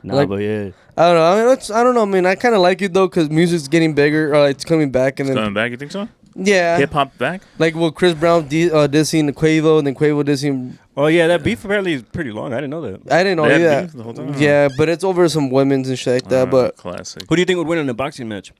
C: Nah,
A: Like-
C: but yeah.
A: I don't know. I mean, I don't know. I mean, I kind of like it though, because music's getting bigger. It's coming back, and then
B: Coming back? You think so?
A: yeah,
B: Hip hop back?
A: like Chris Brown dissing Quavo, and then Quavo dissing
C: Oh yeah, that beef apparently is pretty long. I didn't know that.
A: I didn't know
B: They had
A: that.
B: beef the whole time?
A: Yeah, but it's over some women's and shit like that. But
B: classic.
C: Who do you think would win in a boxing match?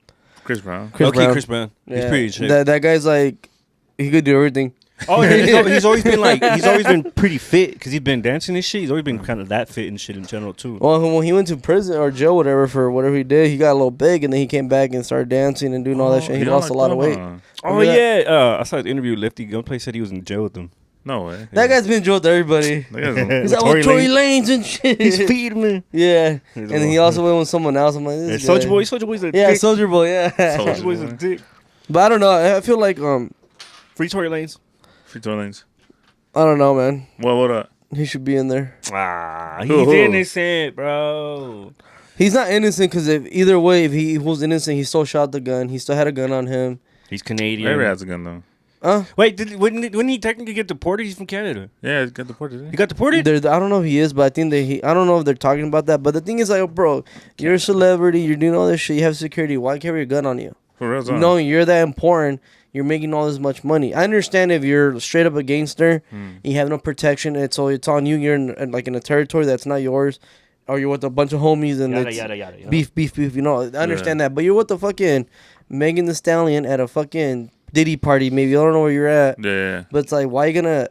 B: Chris Brown.
A: Chris
C: Okay,
A: Brown.
C: Chris Brown. He's
A: Yeah.
C: pretty shit.
A: That guy's like, he could do everything.
C: Oh, yeah, he's always been like, he's always been pretty fit because he's been dancing and shit. He's always been kind of that fit and shit in general too.
A: Well, when he went to prison or jail, whatever, for whatever he did, he got a little big, and then he came back and started dancing and doing all that shit. He
B: got
A: lost a lot of
B: locked
A: weight.
B: up, huh?
C: Oh
A: Remember
C: yeah, I saw his interview. Lefty Gunplay said he was in jail with them.
B: No way.
A: That guy's been in jail with everybody. He's like,
C: Tory
A: with Tory
C: Lanez.
A: Lanez and shit.
C: He's feeding me.
A: Yeah. And then he also went with someone else. I'm like, this
C: Soldier
A: guy.
C: Boy, Soldier Boy's a
A: Yeah,
C: dick.
A: Soldier Boy, yeah.
C: Soldier Boy's a dick.
A: But I don't know. I feel like,
C: Free Tory Lanez.
B: Free Tory Lanez.
A: I don't know, man.
B: What up?
A: He should be in there.
C: Ah, he's
B: Who?
C: innocent, bro.
A: He's not innocent because if either way, if he was innocent, he still shot the gun. He still had a gun on him.
C: He's Canadian.
B: Ray has a gun though.
C: Wait, wouldn't he technically get deported? He's from Canada.
B: Yeah, he got deported.
C: He got deported?
A: I don't know if he is, but I think I don't know if they're talking about that. But the thing is, like, bro, you're a celebrity. You're doing all this shit. You have security. Why carry a gun on you?
B: For real, son.
A: Knowing you're that important, you're making all this much money. I understand if you're straight up a gangster, you have no protection. It's on you. You're in a territory that's not yours, or you're with a bunch of homies and
C: Yada,
A: it's
C: yada, yada, yada.
A: beef. You know, I understand that. But you're with the fucking Megan Thee Stallion at a fucking Diddy party. Maybe I don't know where you're at,
B: Yeah.
A: but it's like, why you gonna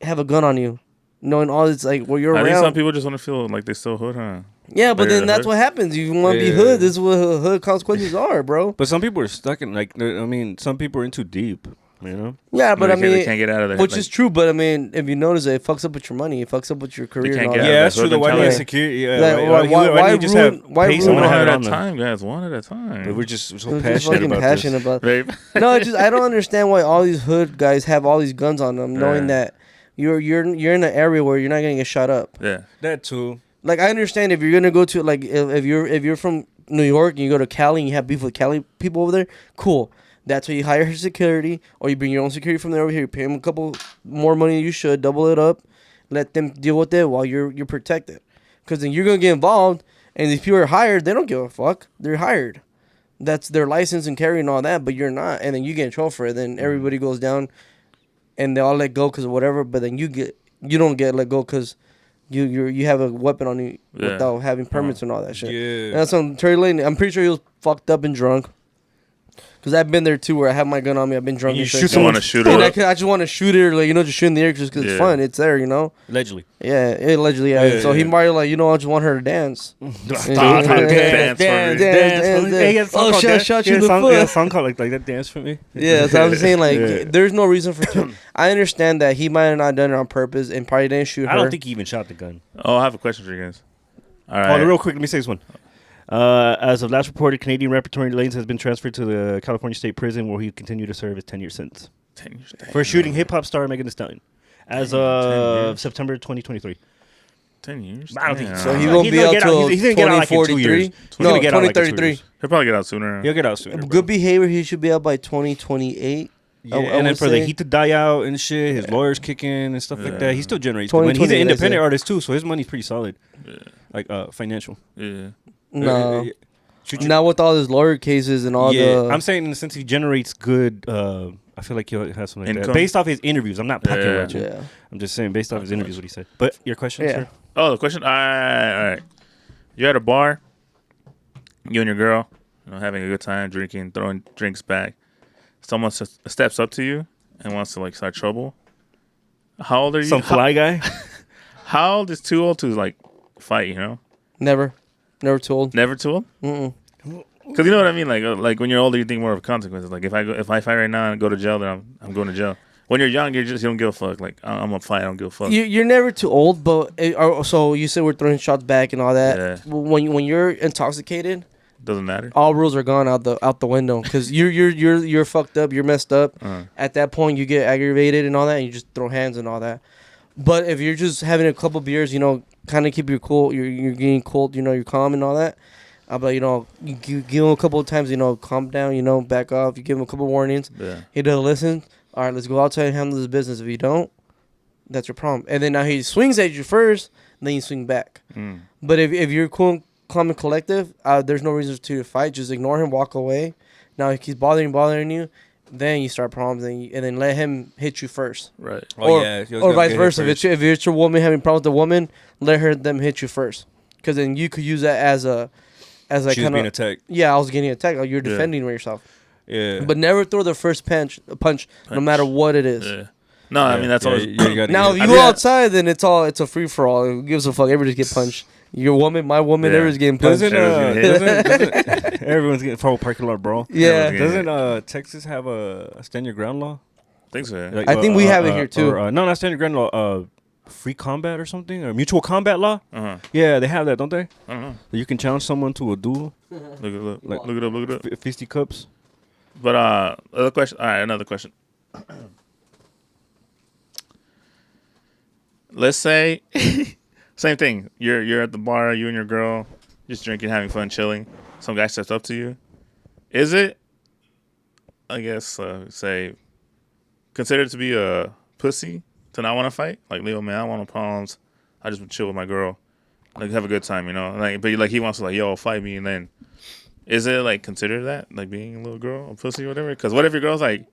A: have a gun on you, knowing all it's like, well, you're
B: I think some
A: around.
B: people just want to feel like they still hood, huh?
A: Yeah, but
B: They're
A: then that's
B: hood.
A: what happens. You want to be
C: Yeah.
A: hood. This is what hood consequences are, bro.
C: But some people are stuck in, like, I mean, some people are in too deep, you know?
A: Yeah, but
B: they can't get out of there.
A: which
B: like,
A: is true. But I mean, if you notice it fucks up with your money. It fucks up with your career.
B: can't
A: And all
B: get
A: that.
B: out.
C: Yeah,
B: that's
C: that's true.
B: what
C: Though.
B: they're
C: Why do you
B: telling
C: have
B: you.
C: security? Yeah,
A: Like,
C: why
A: why
C: do you just
A: ruin-
C: have
A: why
C: pay
A: ruin
C: someone to
A: all
C: have
B: one
C: it
B: at
C: on
B: a
C: them?
B: time, guys. One at a time.
C: But we're just so
A: I'm just
C: passionate
A: fucking
C: about
A: passionate
C: this.
A: about.
B: Right?
A: No, it's just I don't understand why all these hood guys have all these guns on them, knowing
B: Yeah.
A: that you're in an area where you're not gonna get shot up.
B: Yeah.
C: That too.
A: Like I understand if you're gonna go to like if you're from New York and you go to Cali and you have beef with Cali people over there, cool. That's why you hire security, or you bring your own security from there over here. You pay them a couple more money than you should, double it up, let them deal with it while you're protected. Because then you're gonna get involved, and these people are hired. They don't give a fuck. They're hired. That's their license and carry and all that, but you're not. And then you get in trouble for it. Then everybody goes down, and they all let go because of whatever. But then you don't get let go because you have a weapon on you
B: Yeah.
A: without having permits and all that shit.
C: Yeah.
A: And that's on Tory Lane. I'm pretty sure he was fucked up and drunk. Because I've been there too, where I have my gun on me. I've been drunk.
C: You
A: and
C: shoot
A: shit.
B: You want to shoot
A: And
B: it?
A: I just want to shoot it, or like just shoot in the air just because it's
B: Yeah.
A: fun. It's there,
C: Allegedly.
A: Yeah, allegedly. Yeah.
C: Yeah,
A: So he
C: yeah.
A: might like, I just want her to dance.
B: Dance for me.
A: Dance.
C: Hey, he has a song
A: Oh,
C: called
A: shit, I
C: Dance.
A: shot
C: He
A: you
C: has
A: in
C: a
A: the
C: song- he has a
A: foot.
C: song called like that. Dance for me.
A: Yeah, so I'm saying like,
C: Yeah.
A: there's no reason for. I understand that he might have not done it on purpose and probably didn't shoot her.
C: I don't think he even shot the gun.
B: Oh, I have a question for you guys. All
C: Oh,
B: right.
C: real quick, let me say this one. As of last reported, Canadian rapper Tory Lanez has been transferred to the California State Prison where he continued to serve his 10-year sentence
B: 10 years.
C: for shooting hip hop star Megan Thee Stallion. As
B: 10
C: of
B: years.
C: September 2023.
B: 10 years?
C: I don't think
B: Damn.
C: so.
A: So he
C: He's
A: won't
C: gonna
A: be out
C: get out-
A: till
C: he's gonna get out like in 2 years.
A: 2043.
C: He's
A: No,
C: gonna get out like in 2
A: 2033.
C: years.
B: He'll probably get out sooner.
C: He'll get out sooner. bro.
A: Good behavior. He should be out by 2028.
C: Yeah,
A: I
C: and then
A: would
C: for the
A: say.
C: heat to die out and shit, his lawyers kick in and stuff like that. He still generates.
A: 20,
C: When he's an
A: 20, that's
C: independent
A: it.
C: artist too, so his money's pretty solid, like financial.
B: Yeah.
A: No,
C: Should you-
A: not with all his lawyer cases and all
C: yeah,
A: the.
C: I'm saying in the sense he generates good. I feel like he'll have something like that
B: Income?
C: based off his interviews. I'm not pocket
B: Yeah.
C: watching.
A: Yeah.
C: I'm just saying based off his interviews what he said. But your question,
A: Yeah.
C: sir?
B: Oh, the question? All right. You're at a bar, you and your girl, having a good time, drinking, throwing drinks back. Someone steps up to you and wants to, like, start trouble. How old are you?
C: Some fly guy.
B: How old is too old to, like, fight,
A: Never too old.
B: Never too old?
A: Mm-mm.
B: Because you know what I mean? Like when you're older, you think more of consequences. Like, if I fight right now and go to jail, then I'm going to jail. When you're young, you don't give a fuck. Like, I'm going to fight, I don't give a fuck.
A: You're never too old, but so you said we're throwing shots back and all that.
B: Yeah.
A: When you're intoxicated,
B: Doesn't matter.
A: all rules are gone out the window because you're fucked up, you're messed up. At that point, you get aggravated and all that, and you just throw hands and all that. But if you're just having a couple beers, kind of keep your cool, you're getting cold, you're calm and all that. But you give him a couple of times, calm down, back off. You give him a couple warnings.
B: Yeah.
A: He doesn't listen. All right, let's go outside and handle this business. If you don't, that's your problem. And then now he swings at you first, then you swing back. But if you're cool, calm and collective, there's no reason to fight. Just ignore him, walk away. Now if he's bothering you, then you start problems, and then let him hit you first.
B: Right.
C: Oh,
A: or
C: yeah, you always
A: or
C: gotta
A: vice
C: get hit
A: versa.
C: first.
A: If it's your woman having problems with the woman, let them hit you first, because then you could use that as like
C: She's
A: kind
C: being
A: of
C: attacked.
A: I was getting attacked. Like you're
B: Yeah.
A: defending yourself,
C: Yeah.
A: but never throw the first punch, no matter what it is.
B: Yeah. No, I mean that's always.
C: You gotta
A: Now,
C: get
A: if
C: it.
A: you go outside, then it's a free for all. Who gives a fuck? Everybody just get punched. Your woman, my woman,
B: Yeah.
A: everybody's getting punched.
C: doesn't everyone's getting full parking lot brawl?
A: Yeah,
B: Yeah.
C: Doesn't Texas have a stand your ground law?
B: I think so. Yeah.
C: Like,
A: I think we have it here, too.
C: Or, no, not stand your ground law. Free combat or something, or mutual combat law.
B: Uh-huh.
C: Yeah, they have that, don't they?
B: I don't know.
C: You can challenge someone to a duel,
B: Look
C: Like-
B: it up. Look it up.
C: fisticuffs.
B: But other question. All right, another question. Let's say same thing. You're at the bar, you and your girl, just drinking, having fun, chilling. Some guy steps up to you. Is it, I guess, say, considered to be a pussy to not want to fight? Like, Leo, man, I want no problems. I just want to chill with my girl, like have a good time, you know. Like, but like he wants to like, yo, fight me, and then is it like considered that like being a little girl, a pussy or whatever? Because what if your girl's like,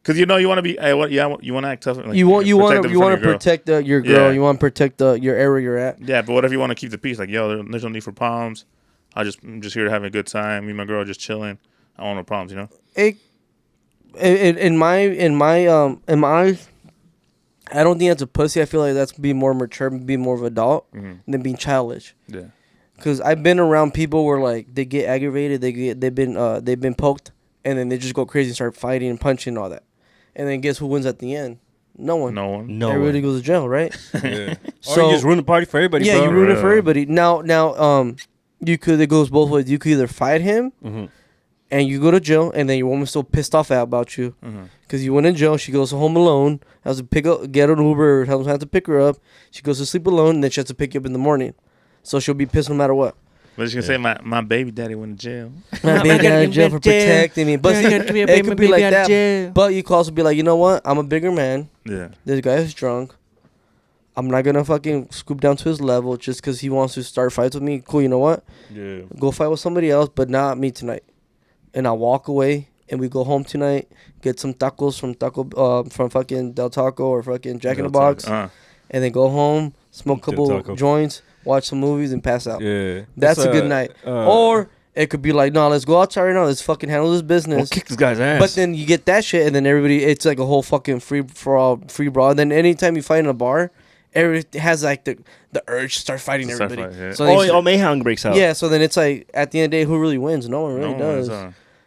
B: because you know you want to be, hey, what? Yeah, you want to act tough. Like,
A: you want
B: protective in front
A: to
B: of your girl.
A: protect your girl.
B: Yeah.
A: You want to protect your area you're at.
B: Yeah, but what if you want to keep the peace? Like, yo, there's no need for problems. I'm just here to have a good time. Me and my girl just chilling. I want no problems, you know.
A: In my eyes, I don't think that's a pussy. I feel like that's being more mature, being more of an adult than being childish.
B: Yeah.
A: Cause I've been around people where like they get aggravated, they've been poked, and then they just go crazy and start fighting and punching and all that, and then guess who wins at the end? No one.
B: No one.
C: No.
A: Everybody goes to jail, right?
C: Yeah.
A: So-
C: or you just ruin the party for everybody.
A: Yeah,
C: bro.
A: you ruin it for
B: Real.
A: everybody. Now, it goes both ways. You could either fight him, and you go to jail, and then your woman's still pissed off about you because you went in jail. She goes home alone, has to get an Uber, or have to pick her up. She goes to sleep alone, and then she has to pick you up in the morning. So she'll be pissed no matter what.
B: But you can say my baby daddy went to jail.
A: My baby got in jail for protecting me, but see, it could be like that. But you could also be like, you know what? I'm a bigger man.
B: Yeah.
A: This guy is drunk. I'm not gonna fucking scoop down to his level just because he wants to start fights with me. Cool, you know what?
C: Yeah.
A: Go fight with somebody else, but not me tonight. And I'll walk away, and we go home tonight, get some tacos from fucking Del Taco or fucking Jack in the Box, and then go home, smoke a
C: Del
A: couple
C: Taco.
A: joints, watch some movies, and pass out.
C: Yeah.
A: That's
C: It's,
A: a good night.
C: uh,
A: Or it could be like, no, let's go outside right now. Let's fucking handle this
C: We'll
A: business.
C: kick this guy's ass.
A: But then you get that shit, and then everybody, it's like a whole fucking free brawl. And then anytime you fight in a bar, everybody has like the urge to start fighting
B: Start
A: everybody.
B: fighting, yeah.
A: So then you-
C: Mayhem breaks out.
A: yeah, so then it's like at the end of the day, who really wins? No one really does.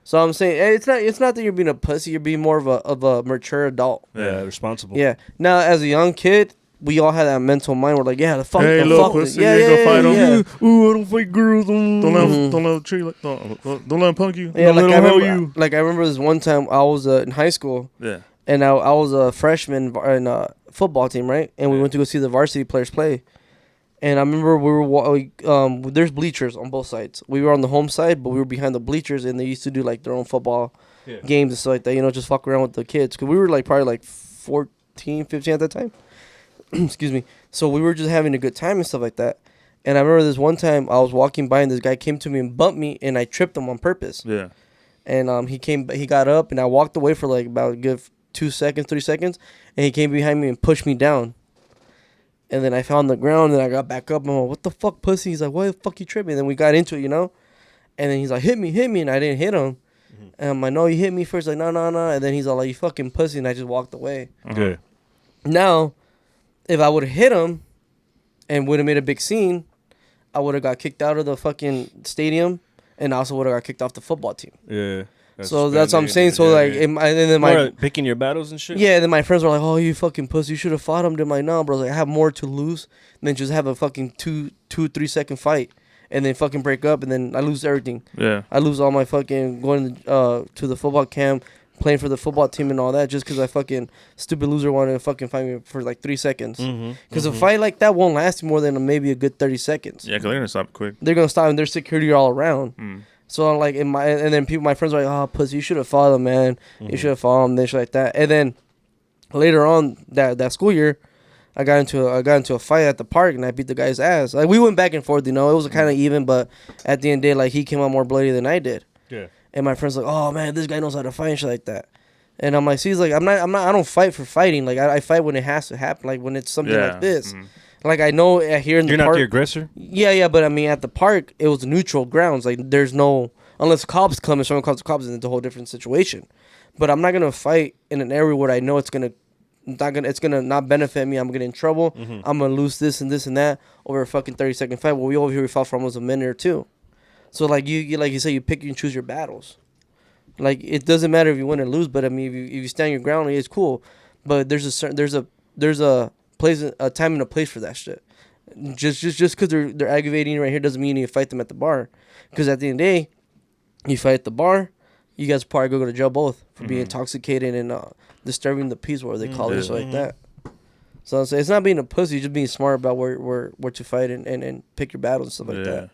A: So I'm saying it's not that you're being a pussy. You're being more of a mature adult.
C: Yeah, responsible.
A: Yeah. Now as a young kid, we all had that mental mind. We're like, yeah, the fuck,
B: Hey,
A: the
B: little
A: fuck,
B: pussy,
A: yeah,
B: you
A: yeah,
B: ain't gonna fight
A: yeah,
B: him.
A: yeah.
C: Ooh, I don't fight girls.
B: Don't let him, don't let him treat like don't let him punk you.
A: Yeah,
C: Don't
A: like
C: let
A: I
C: 'em hold
A: remember, like I remember this one time I was in high school
B: Yeah.
A: and I was a freshman in a football team, right? And we went to go see the varsity players play. And I remember there's bleachers on both sides. We were on the home side, but we were behind the bleachers, and they used to do like their own football games and stuff like that. You know, just fuck around with the kids. Cause we were like probably like 14, 15 at that time. Excuse me. So we were just having a good time and stuff like that. And I remember this one time I was walking by and this guy came to me and bumped me, and I tripped him on purpose.
B: Yeah.
A: And he got up, and I walked away for like about a good 2 seconds, 3 seconds, and he came behind me and pushed me down. And then I fell on the ground, and I got back up. And I'm like, what the fuck, pussy? He's like, why the fuck you tripping? And then we got into it, you know? And then he's like, hit me. And I didn't hit him. And I'm like, no, you hit me first. Like, no. And then he's all like, you fucking pussy. And I just walked away.
C: Yeah.
A: Now, if I would have hit him and would have made a big scene, I would have got kicked out of the fucking stadium, and I also would have got kicked off the football team.
C: Yeah.
A: So that's what I'm saying. So like, and then my
C: picking your battles and shit.
A: yeah, then my friends were like, "Oh, you fucking pussy! You should have fought him." They're like, "No, bro. Like, I have more to lose than just have a fucking 2-3 second fight, and then fucking break up, and then I lose everything.
B: Yeah.
A: I lose all my fucking going to the football camp, playing for the football team and all that, just because I fucking stupid loser wanted to fucking fight me for like 3 seconds. Because a fight like that won't last more than maybe a good 30 seconds.
B: Yeah, 'cause they're gonna stop quick.
A: They're gonna stop, and there's security all around. So I'm like, and then my friends were like, "Oh, pussy, you should have fought him, man. You should have fought him." Then shit like that. And then later on that school year, I got into a fight at the park, and I beat the guy's ass. Like, we went back and forth, you know. It was kind of even, but at the end of the day, like, he came out more bloody than I did.
C: Yeah.
A: And my friends like, "Oh man, this guy knows how to fight and shit like that." And I'm like, see, he's like, I don't fight for fighting. Like, I fight when it has to happen. Like, when it's something
B: Yeah.
A: like this.
B: Mhm.
A: Like, I know here in the
C: You're not
A: park.
C: the aggressor.
A: Yeah, but I mean, at the park, it was neutral grounds. Like, there's no, unless cops come and someone calls the cops, and it's a whole different situation. But I'm not gonna fight in an area where I know it's gonna not benefit me. I'm gonna get in trouble.
C: Mm-hmm.
A: I'm gonna lose this and this and that over a fucking 30-second fight. Well, we over here we fought for almost a minute or two. So like you like you say, you pick and choose your battles. Like, it doesn't matter if you win or lose, but I mean, if you stand your ground, it's cool. But there's a place, a time and a place for that shit. Just because they're aggravating you right here doesn't mean you fight them at the bar. Because at the end of the day, you fight at the bar, you guys probably go to jail both for being intoxicated and disturbing the peace, whatever they call it, so like that. So it's not being a pussy, just being smart about where to fight and pick your battles and stuff like that.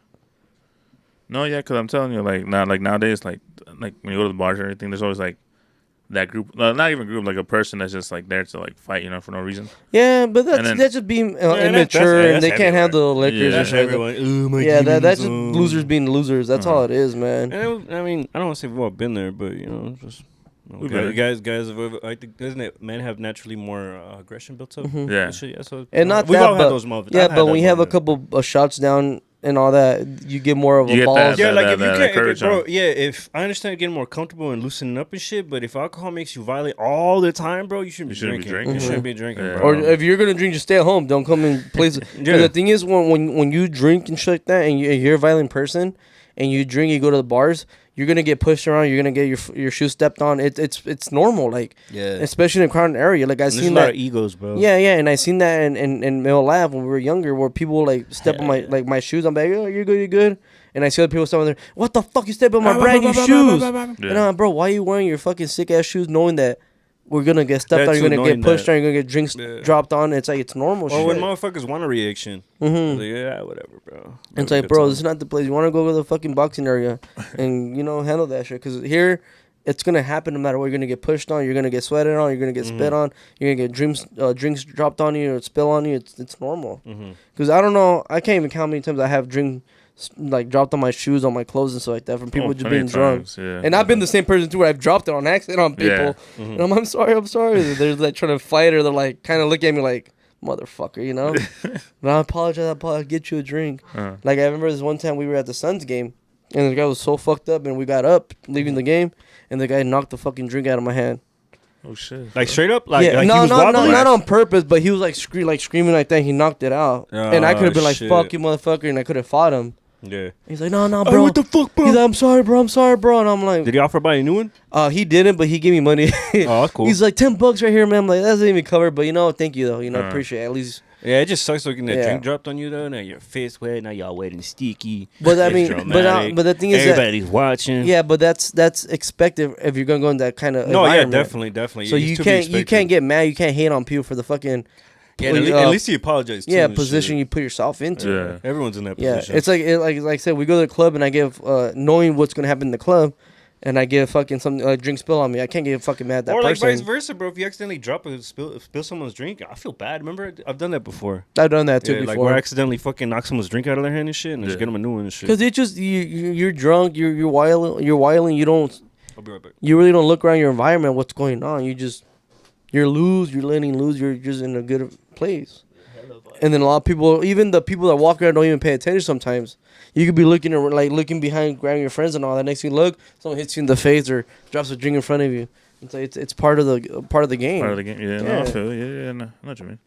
B: No, yeah, because I'm telling you, like nowadays, like when you go to the bars or anything, there's always like that group, not even group, like a person that's just like there to like fight, for no reason.
A: Yeah, but
B: And then-
A: that's just being
C: that's
A: immature, and they
C: everywhere.
A: can't handle the liquors
B: Yeah.
A: and
C: That's
A: shit.
C: everyone. Ooh, my
A: Yeah, that's just
C: demons,
A: losers being losers. That's all it is, man.
C: And I mean, I don't want to say we've all been there, but just
B: We've been there.
C: guys. I think doesn't it? Men have naturally more aggression built up.
B: Yeah.
C: And shit, yeah, so
A: And not
C: we've
A: that,
C: all
A: but
C: had those moments.
A: yeah,
C: I've had
A: but
C: that
A: when you have a
C: moment.
A: couple of shots down and all that, you get more of
B: You
A: a
B: get
A: balls.
B: that-
C: Yeah, like if you
B: that
C: can't,
B: courage,
C: bro.
B: huh?
C: Yeah, if I understand getting more comfortable and loosening up and shit, but if alcohol makes you violent all the time, bro, you shouldn't be drinking. You shouldn't be drinking,
B: Yeah.
C: bro.
A: Or if you're gonna drink, just stay at home. Don't come in places.
C: Yeah.
A: The thing is, when you drink and shit like that, and you're a violent person, and you drink, you go to the bars, you're gonna get pushed around. You're gonna get your shoes stepped on. It's normal, like especially in a crowded area. Like I
C: And there's a
A: seen
C: lot
A: that.
C: of egos, bro.
A: Yeah, and I seen that in Middle Lab when we were younger, where people like step on my shoes. I'm like, oh, you're good. And I see other people standing there. What the fuck you step on my brand new shoes? And I'm, bro, why are you wearing your fucking sick ass shoes, knowing that we're gonna get stepped
C: That's
A: on, you're gonna
C: annoying
A: get pushed
C: that-
A: on, you're gonna get drinks dropped on. It's like it's normal
C: Or
A: shit.
C: when motherfuckers want a reaction.
A: Mhm.
C: Like, yeah, whatever, bro.
A: It's like, bro, this is not the place. You want to go to the fucking boxing area and, handle that shit. Because here, it's going to happen no matter what. You're going to get pushed on. You're going to get sweated on. You're going to get spit on. You're going to get drinks dropped on you or spill on you. It's normal. Because I don't know. I can't even count how many times I have drinks dropped on my shoes, on my clothes and stuff like that from people just
B: plenty
A: being
B: of
A: drunk.
B: times, yeah.
A: And I've been the same person too, where I've dropped it on accident on people.
B: Yeah.
A: And I'm sorry. They're like trying to fight, or they're like kind of looking at me like, motherfucker, But I apologize. I'll get you a drink.
B: Uh-huh.
A: Like I remember this one time we were at the Suns game, and the guy was so fucked up, and we got up leaving the game, and the guy knocked the fucking drink out of my hand.
B: Oh shit.
C: Like straight up? Like,
A: yeah,
C: like
A: no,
C: he was wobbling?
A: not on purpose, but he was like screaming like that. He knocked it out, and I could have been like,
C: shit.
A: "Fuck you, motherfucker," and I could have fought him.
C: Yeah.
A: He's like, no, bro.
C: what the fuck, bro?
A: He's like, I'm sorry, bro. And I'm like,
C: Did he offer to buy a new one?
A: he didn't, but he gave me money.
C: Oh, that's cool.
A: He's like, $10 right here, man. I'm like, that doesn't even cover, but thank you though.
B: Uh-huh.
A: Appreciate it. At least.
C: Yeah, it just sucks looking that
A: Yeah.
C: drink dropped on you though. Now your face wet. Now y'all wet and sticky.
A: But I
C: It's
A: mean,
C: dramatic.
A: but the thing is that,
C: everybody's watching.
A: yeah, but that's expected if you're gonna go in that kind of
C: No, yeah,
A: environment.
C: definitely.
A: So
C: It's
A: you
C: to be
A: can't
C: expected.
A: get mad. You can't hate on people for the fucking
C: Yeah, at least he apologized. Too
A: yeah
C: and
A: position
C: shit.
A: you put yourself into.
B: Yeah.
C: Everyone's in that
A: Yeah,
C: position.
A: it's like like I said, we go to the club and I give knowing what's gonna happen in the club, and I give fucking something like drink spill on me. I can't get fucking mad at that
C: or like
A: person.
C: vice versa, bro. If you accidentally drop a spill someone's drink, I feel bad. Remember, I've done that before.
A: I've done that too
C: Yeah, like
A: before.
C: where I accidentally fucking knock someone's drink out of their hand and shit, and just
B: Yeah.
C: get them a new one and shit.
A: Because it just you're drunk, you're wiling, you don't
C: I'll be right back.
A: you really don't look around your environment, what's going on. You're letting loose. You're just in a good place. And then a lot of people, even the people that walk around, don't even pay attention. Sometimes you could be looking behind, grabbing your friends and all that. Next thing you look, someone hits you in the face or drops a drink in front of you. It's like it's part of the game.
B: Part of the game. Yeah, no, I
A: Yeah.
B: feel it. Yeah, no, I know what you mean.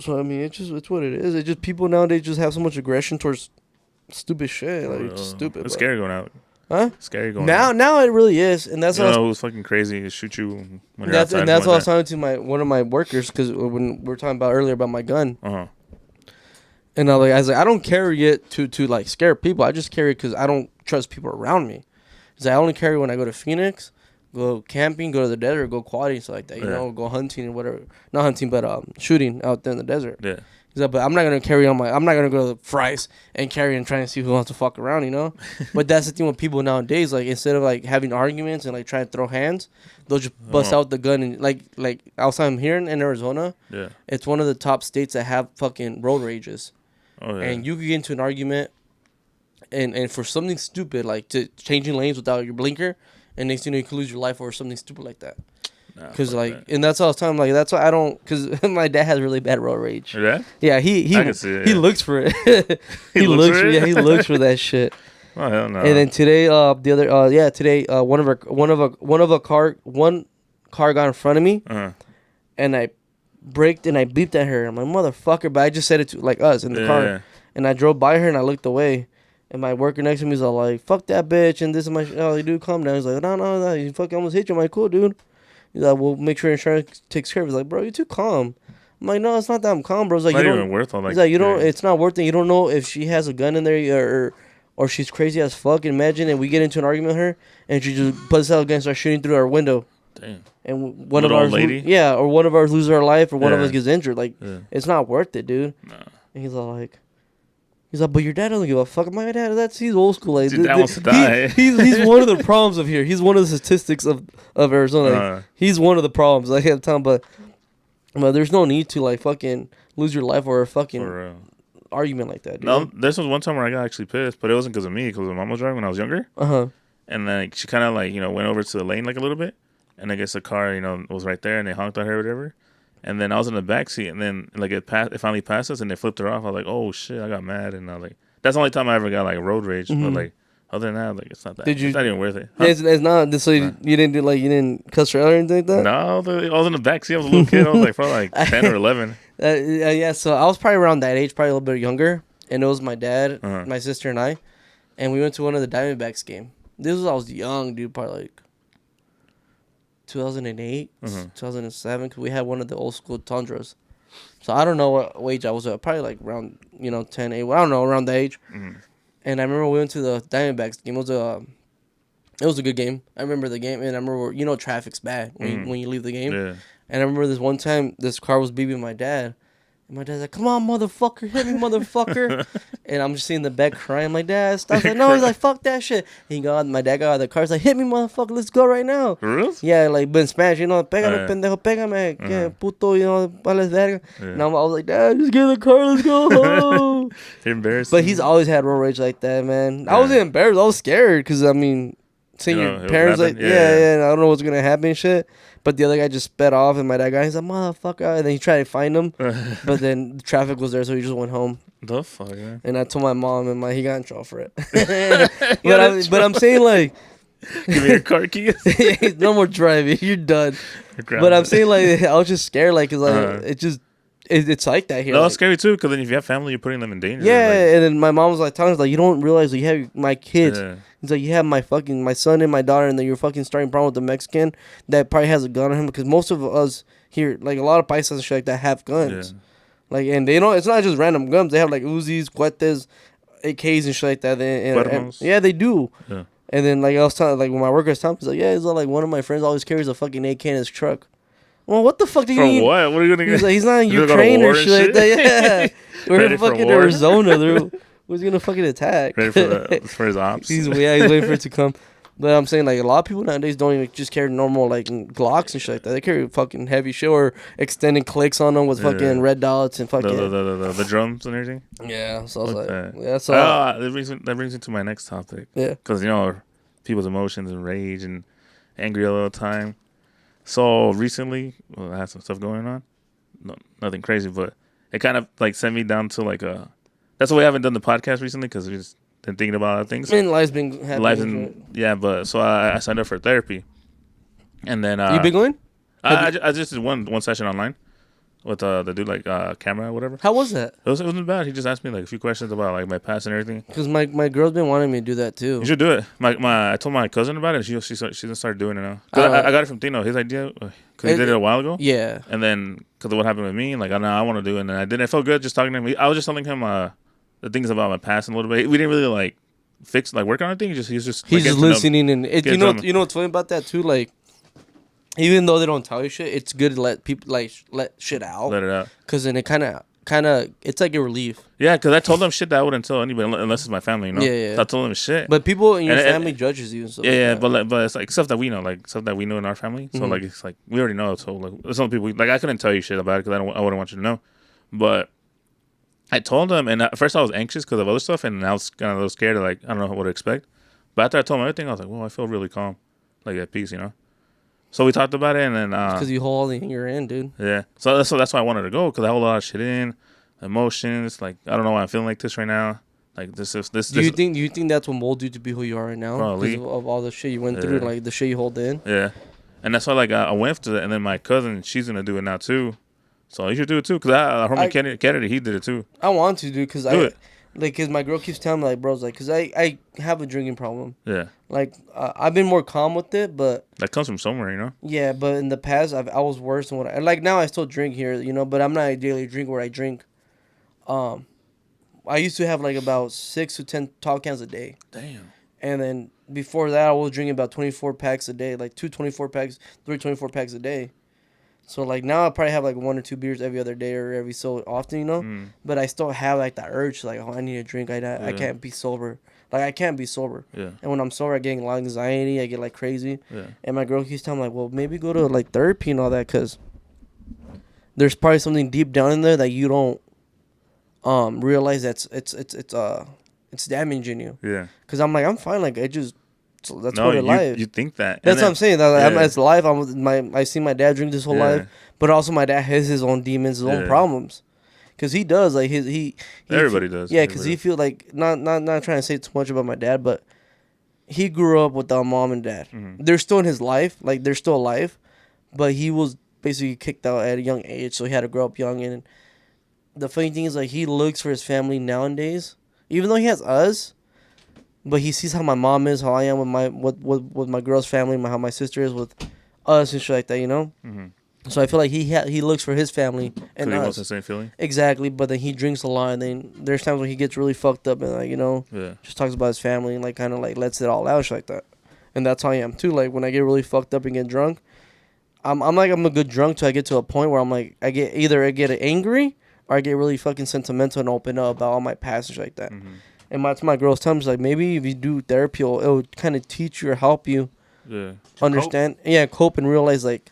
A: So I mean, it's what it is. It's just people nowadays just have so much aggression towards stupid shit. Like it's stupid.
B: It's
A: bro.
B: scary going out.
A: Huh?
B: Scary going
A: Now
B: out.
A: it really is, and that's
B: You
A: what I was
B: know who's fucking crazy to shoot you when you're
A: That's
B: outside.
A: and that's what I was
B: like
A: talking to one of my workers, because when we were talking about earlier about my gun,
B: Uh-huh.
A: and I was like, I don't carry it to like scare people. I just carry it because I don't trust people around me. Because I only carry when I go to Phoenix, go camping, go to the desert, go quadding, stuff like that. You
B: Yeah.
A: know, go hunting or whatever. Not hunting, but shooting out there in the desert.
B: Yeah.
A: But I'm not gonna carry I'm not gonna go to the Fry's and carry and try and see who wants to fuck around, you know. But that's the thing with people nowadays. Like instead of like having arguments and like trying to throw hands, they'll just bust out the gun and like outside here in Arizona,
B: Yeah.
A: it's one of the top states that have fucking road rages,
B: Oh yeah.
A: and you could get into an argument, and for something stupid like to changing lanes without your blinker, and next thing you know you could lose your life over something stupid like that. Cause
B: fuck
A: like,
B: that.
A: and that's all I was telling him, like, that's why I don't. Cause my dad has really bad road rage.
B: Your dad?
A: Yeah, he
B: I can see it,
A: he
B: yeah.
A: looks for it.
B: He looks for it?
A: Yeah, he looks for that shit.
B: Oh hell no.
A: And then today, today, one car got in front of me,
B: uh-huh.
A: and I braked and I beeped at her. I'm like, motherfucker, but I just said it to like us in the car,
B: Yeah.
A: and I drove by her and I looked away, and my worker next to me was all like, fuck that bitch, and this is my, oh, like, dude, calm down. He's like, no, you fucking almost hit you. I'm like, cool, dude. He's like, well, make sure insurance takes care of it. He's like, bro, you're too calm. I'm like, no, it's not that I'm calm, bro. It's like,
B: Not
A: you
B: even
A: don't,
B: worth all like.
A: he's like, you don't,
B: yeah.
A: it's not worth it. You don't know if she has a gun in there or she's crazy as fuck. Imagine, and we get into an argument with her, and she just puts out a gun and starts shooting through our window.
B: Damn.
A: And one of
B: Little
A: ours,
B: old lady?
A: yeah, or one of ours loses our life, or one of
B: Yeah.
A: us gets injured. Like,
B: Yeah.
A: it's not worth it, dude.
B: Nah.
A: And he's all like, but your dad doesn't give a fuck. My dad, he's old school. Like,
B: Your dad wants to die.
A: He's one of the problems of here. He's one of the statistics of Arizona. Like, he's one of the problems. Like, at the time, but there's no need to like fucking lose your life or a fucking
B: For real.
A: argument like that, dude.
B: No, this was one time where I got actually pissed, but it wasn't because of me, because my mom was driving when I was younger. And then like, she kind of like, went over to the lane like a little bit. And I guess the car, was right there and they honked at her or whatever. And then I was in the back seat and then like it finally passed us and they flipped her off. I was like, oh shit, I got mad. And I was like, that's the only time I ever got like road rage. But like, other than that, like, it's not that.
A: Did you-
B: It's not even worth it. Huh?
A: It's not. So you didn't do like, you didn't cuss her out or anything like that.
B: No, I was in the back seat. I was a little kid. I was like probably like 10 or 11.
A: Yeah, so I was probably around that age, probably a little bit younger, and it was my dad,
B: Uh-huh.
A: my sister, and and we went to one of the Diamondbacks game. This was I was young, dude, probably like 2008, 2007, because we had one of the old school Tundras. So I don't know what age I was at, probably like around 10, 8, I don't know, around the age. And I remember we went to the Diamondbacks game. It was a good game. I remember the game, and I remember traffic's bad when you leave the game.
B: Yeah.
A: And I remember this one time, this car was beeping my dad. And my dad's like, come on, motherfucker, hit me, motherfucker. And I'm just sitting in the back crying. I'm like, Dad, stop. He's like, no, he's like, fuck that shit. And my dad got out of the car. He's like, hit me, motherfucker, let's go right now.
B: For real?
A: Yeah, like, but in Spanish, pégame,
B: Yeah.
A: pendejo, pégame, que puto, vales verga.
B: Yeah.
A: And I was like, Dad, just get in the car, let's go home.
B: You're embarrassed.
A: But he's always had road rage like that, man. I
B: Yeah.
A: wasn't embarrassed. I was scared because, seeing
B: You know,
A: your
B: it
A: parents
B: would
A: like,
B: happen.
A: yeah, I don't know what's going to happen and shit. But the other guy just sped off, and my dad got, he's like, motherfucker. And then he tried to find him. But then the traffic was there, so he just went home.
B: The fuck, man.
A: And I told my mom, and he got in trouble for it. but I'm saying, like,
B: Give me your car keys.
A: no more driving. You're done.
B: Grab
A: But I'm
B: it.
A: saying, like, I was just scared, like, because
B: Uh-huh.
A: it's like that here.
B: No,
A: like,
B: it's scary too, because then if you have family, you're putting them in danger.
A: yeah,
B: Like,
A: and then my mom was like telling us, like, you don't realize you have my kids.
B: yeah.
A: He's like, you have my son and my daughter, and then you're fucking starting problem with the Mexican that probably has a gun on him, because most of us here, like a lot of paisas and shit like that, have guns.
B: Yeah.
A: Like, and they don't. It's not just random guns. They have like Uzis, Cuetes, AKs, and shit like that. And
B: Cuernos.
A: yeah, they do.
B: Yeah.
A: And then like I was telling, like when my worker was telling me, he's like, yeah, he's like one of my friends always carries a fucking AK in his truck. Well, what the fuck do you
B: For
A: mean?
B: what? What are you gonna
A: He's
B: get?
A: like, he's not in
B: You're gonna go to
A: Ukraine
B: war
A: or
B: and
A: shit like that. Yeah, we're
B: Ready
A: in
B: for
A: fucking
B: war?
A: Arizona. Who's gonna fucking attack?
B: Ready for his ops.
A: he's waiting for it to come. But I'm saying, like, a lot of people nowadays don't even just carry normal, like, Glocks and shit like that. They carry fucking heavy shit or extending clicks on them with fucking
B: Yeah.
A: red dots and fucking...
B: the drums and everything.
A: Yeah, so I was
B: Fuck
A: like...
B: that.
A: Yeah, so...
B: That brings me to my next topic.
A: yeah.
B: Because, people's emotions and rage and angry all the time. So recently, I had some stuff going on. No, nothing crazy, but it kind of like sent me down to like a... That's why we haven't done the podcast recently, because we just been thinking about other things.
A: I mean, life's been happening.
B: Life and yeah, but so I signed up for therapy, and then
A: You been going?
B: I just did one session online with the dude, like camera or whatever.
A: How was that?
B: It wasn't bad. He just asked me like a few questions about like my past and everything.
A: Because my girl's been wanting me to do that, too.
B: You should do it. I told my cousin about it. And she didn't start doing it now. 'Cause I got it from Tino. His idea, because he did it a while ago.
A: Yeah.
B: And then because of what happened with me, like I want to do it, and then I didn't. It felt good just talking to him. I was just telling him the things about my past and a little bit. We didn't really like work on anything. He's just
A: He's just listening. And
B: get
A: you
B: to know.
A: know what's funny about that, too? Like, even though they don't tell you shit, it's good to let people, like, let shit out.
B: Let it out.
A: Because then it kind of, it's like a relief.
B: Yeah, because I told them shit that I wouldn't tell anybody unless it's my family,
A: Yeah, yeah.
B: So I told them shit.
A: But people in your
B: And-
A: family judges you and stuff.
B: yeah,
A: like that.
B: but it's like stuff that we know, like stuff that we know in our family. So
A: Mhm.
B: like it's like we already know. So like some people like I couldn't tell you shit about it because I wouldn't want you to know. But I told them, and at first I was anxious because of other stuff, and I was kind of a little scared. Like I don't know what to expect. But after I told them everything, I was like, well, I feel really calm, like at peace, So we talked about it, and then
A: Because you hold all the anger in, dude.
B: yeah. So that's why I wanted to go, because I hold a lot of shit in, emotions. Like I don't know why I'm feeling like this right now. Like this.
A: Do you think that's what molded you to be who you are right now?
B: Probably.
A: Because of all the shit you went through,
B: Yeah.
A: like the shit you hold in.
B: Yeah, and that's why like I went to it, and then my cousin, she's gonna do it now too. So you should do it too, because homie Kennedy, he did it too.
A: I want to, dude, because
B: Do it.
A: because my girl keeps telling me, like, bros, like, because I have a drinking problem.
B: Yeah,
A: Like, I've been more calm with it, but
B: that comes from somewhere, you know.
A: yeah, but in the past, I was worse than what I like. Now I still drink here, you know, but I'm not a daily drinker where I drink. I used to have like about 6 to 10 tall cans a day,
B: Damn.
A: and then before that, I was drinking about 24 packs a day, like 2 24 packs, 3 24 packs a day. So like now I probably have like 1 or 2 beers every other day or every so often, you know. But I still have like that urge, like, oh, I need a drink. I can't be sober. Like I can't be sober.
B: Yeah.
A: And when I'm sober, I get a lot of anxiety. I get like crazy.
B: Yeah.
A: And my girl keeps telling me like, well, maybe go to like therapy and all that, cause there's probably something deep down in there that you don't realize it's damaging you.
B: Yeah.
A: Cause I'm like, I'm fine. Like that's
B: No,
A: part of life.
B: you think that.
A: That's what I'm saying. That
B: yeah.
A: it's life. I see my dad drink this whole
B: Yeah.
A: life, but also my dad has his own demons, his own
B: Yeah.
A: problems, because he does like he
B: Everybody does.
A: Yeah, because
B: Everybody
A: he feel like not trying to say too much about my dad, but he grew up without mom and dad.
B: Mm-hmm.
A: They're still in his life, like they're still alive, but he was basically kicked out at a young age, so he had to grow up young. And the funny thing is, like, he looks for his family nowadays, even though he has us. But he sees how my mom is, how I am with my girl's family, how my sister is with us and shit like that, you know.
B: Mm-hmm.
A: So I feel like he looks for his family and
B: he wants
A: us
B: the same feeling.
A: exactly. But then he drinks a lot, and then there's times when he gets really fucked up and like, you know,
B: Yeah.
A: just talks about his family and like kind of like lets it all out, shit like that. And that's how I am too. Like when I get really fucked up and get drunk, I'm a good drunk till I get to a point where I'm like I get angry or I get really fucking sentimental and open up about all my past and shit like that.
B: Mm-hmm.
A: And my girl's telling me, she's like, maybe if you do therapy, it'll kind of teach you or help you
B: Yeah.
A: understand, cope and realize like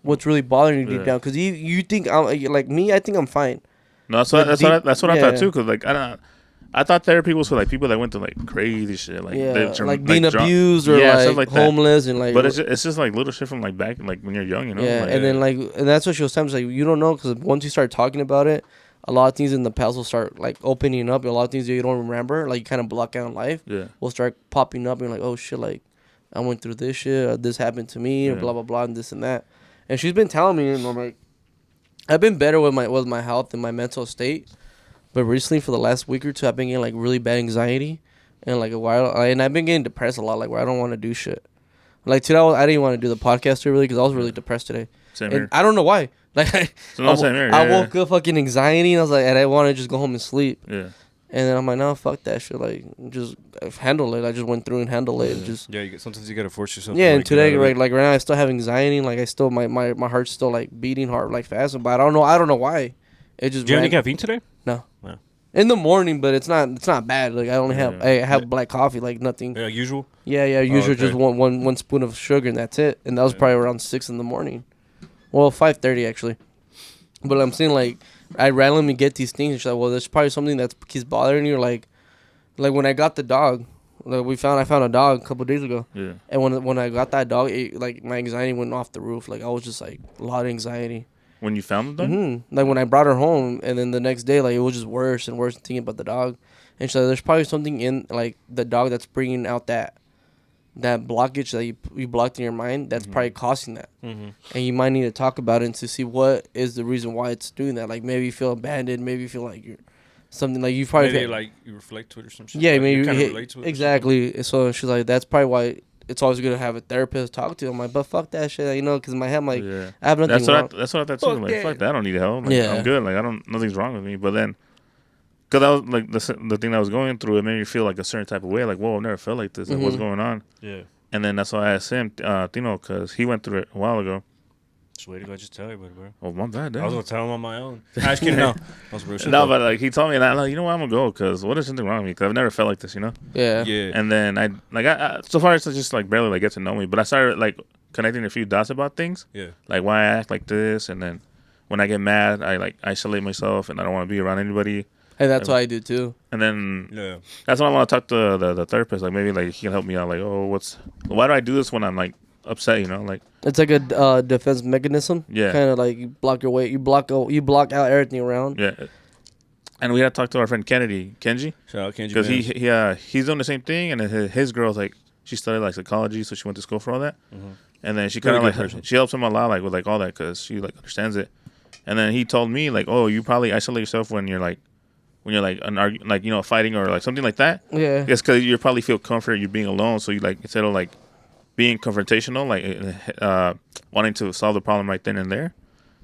A: what's really bothering you deep
B: Yeah.
A: down. Because you think I'm like me, I think I'm fine.
B: No, that's
A: But
B: what I
A: yeah.
B: thought too. Cause like I thought therapy was for like people that went through like crazy shit, like
A: Yeah,
B: they turn-
A: like being
B: drunk.
A: abused or
B: Yeah,
A: like,
B: stuff like that.
A: homeless and like.
B: But it's just like little shit from like back like when you're young, you know.
A: yeah,
B: Like,
A: and then like, and that's what she was telling me. Like, you don't know because once you start talking about it, a lot of things in the past will start like opening up. And a lot of things that you don't remember, like you kind of block out in life,
B: yeah,
A: will start popping up. And you're like, oh shit, like I went through this shit, or this happened to me, or
B: Yeah.
A: blah blah blah, and this and that. And she's been telling me, and I'm like, I've been better with my health and my mental state, but recently for the last week or two, I've been getting like really bad anxiety, and like a while, and I've been getting depressed a lot, like where I don't want to do shit. Like today, I didn't want to do the podcast really because I was really depressed today.
B: same
A: And
B: here.
A: I don't know why. Like
B: So no, same here.
A: I
B: yeah,
A: woke up fucking anxiety and I was like, and I want to just go home and sleep.
B: Yeah,
A: And then I'm like, no, fuck that shit. Like, just handle it. I just went through and handled it. And just
C: Sometimes you gotta force yourself.
A: yeah.
C: to,
A: And
C: like,
A: today,
C: get out of it.
A: like right now, I still have anxiety. And like I still my heart's still like beating hard, like fast. But I don't know why. It just
C: Do you have any
A: ran-
C: caffeine today?
A: no.
C: No.
A: In the morning, but it's not bad. Like I only have
B: Yeah.
A: I have black coffee, like nothing.
C: Yeah, usual.
A: Yeah. Usually
C: okay.
A: just one spoon of sugar and that's it. And that was probably around 6 in the morning. Well, 5:30 actually. But I'm saying like I randomly get these things. And she's like, well, there's probably something that keeps bothering you. Like when I got the dog, like I found a dog a couple days ago.
B: yeah.
A: And when I got that dog, like my anxiety went off the roof. Like I was just like a lot of anxiety.
B: When you found them,
A: Like when I brought her home, and then the next day, like it was just worse and worse thinking about the dog. And she's like, there's probably something in like the dog that's bringing out that blockage that you blocked in your mind. That's probably causing that.
C: Mm-hmm.
A: And you might need to talk about it to see what is the reason why it's doing that. Like maybe you feel abandoned, maybe you feel like you're something like you probably
C: Maybe like you reflect to it or some shit.
A: yeah,
C: like,
A: maybe
C: you kind of
A: you
C: relate to it.
A: exactly. So she's like, that's probably why it's always good to have a therapist talk to. I'm like, but fuck that shit, you know, because in my head, I'm like,
B: yeah.
A: I have nothing
B: That's
A: wrong.
B: what that's what I thought too.
A: Fuck
B: Like
A: yeah.
B: fuck that, I don't need help. Like,
A: Yeah.
B: I'm good. Like nothing's wrong with me. But then, cause I was like the thing I was going through, it made me feel like a certain type of way. Like whoa, I've never felt like this. Like what's going on?
C: Yeah.
B: And then that's why I asked him, Tino, cause he went through it a while ago.
C: Just wait till I just tell you about it, bro.
B: Oh my bad,
C: I was
B: damn.
C: gonna tell him on my own. I just kidding. No, that was real shit.
B: No,
C: though.
B: but like he told me, and I like, you know what, I'm gonna go, cause what is something wrong with me? Cause I've never felt like this, you know.
A: Yeah.
C: yeah.
B: And then I so far it's just like barely like get to know me, but I started like connecting a few dots about things,
C: Yeah.
B: like why I act like this, and then when I get mad, I like isolate myself, and I don't want to be around anybody.
A: And that's what I do too.
B: And then
C: Yeah.
B: that's when I want to talk to the therapist, like maybe like he can help me out, like why do I do this when I'm like upset, you know, like
A: It's like a defense mechanism.
B: Yeah.
A: Kind of like you block your way. You block out everything around.
B: yeah. And we had to talk to our friend Kenji,
C: Shout out Kenji.
B: because he's doing the same thing, and then his girl's like she studied like psychology, so she went to school for all that, and then she kind of
C: Really
B: like
C: good person.
B: she helps him a lot like with like all that because she like understands it, and then he told me like, oh, you probably isolate yourself when you're like like you know fighting or like something like that.
A: Yeah.
B: Yes, because you probably feel comfort you being alone, so you like instead of like being confrontational, like wanting to solve the problem right then and there,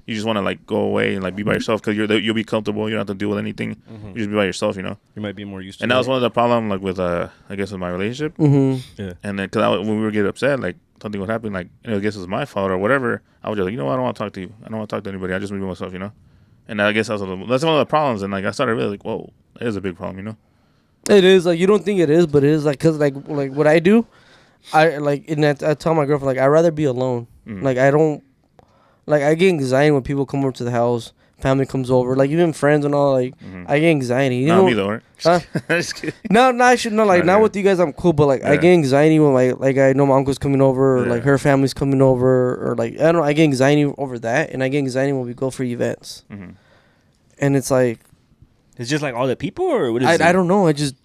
B: you just want to like go away and like be by yourself because you'll be comfortable. You don't have to deal with anything. You just be by yourself, you know.
C: You might be more used to
B: And that was one of the problem like with I guess with my relationship.
A: Mm-hmm.
C: Yeah.
B: And then because when we would get upset, like something would happen, like you know, I guess it was my fault or whatever. I was just like, you know what, I don't want to talk to you. I don't want to talk to anybody. I just be myself, you know. And I guess that's one of the problems. And like I started really like, whoa, it is a big problem, you know.
A: It is like you don't think it is, but it is like because like what I do, I like and I tell my girlfriend like I'd rather be alone. Like I don't like I get anxiety when people come over to the house, family comes over, like even friends and all. Like I get anxiety. You
B: Not
A: know?
B: me though, right?
A: Huh?
B: Just kidding.
A: No, I should not like
B: Right,
A: not
B: yeah.
A: with you guys. I'm cool, but like I
B: Yeah.
A: get anxiety when like I know my uncle's coming over, or like
B: Yeah.
A: her family's coming over, or like I don't know. I get anxiety over that, and I get anxiety when we go for events,
B: Mhm.
A: and it's like
C: It's just like all the people, or what is it?
A: I don't know. I just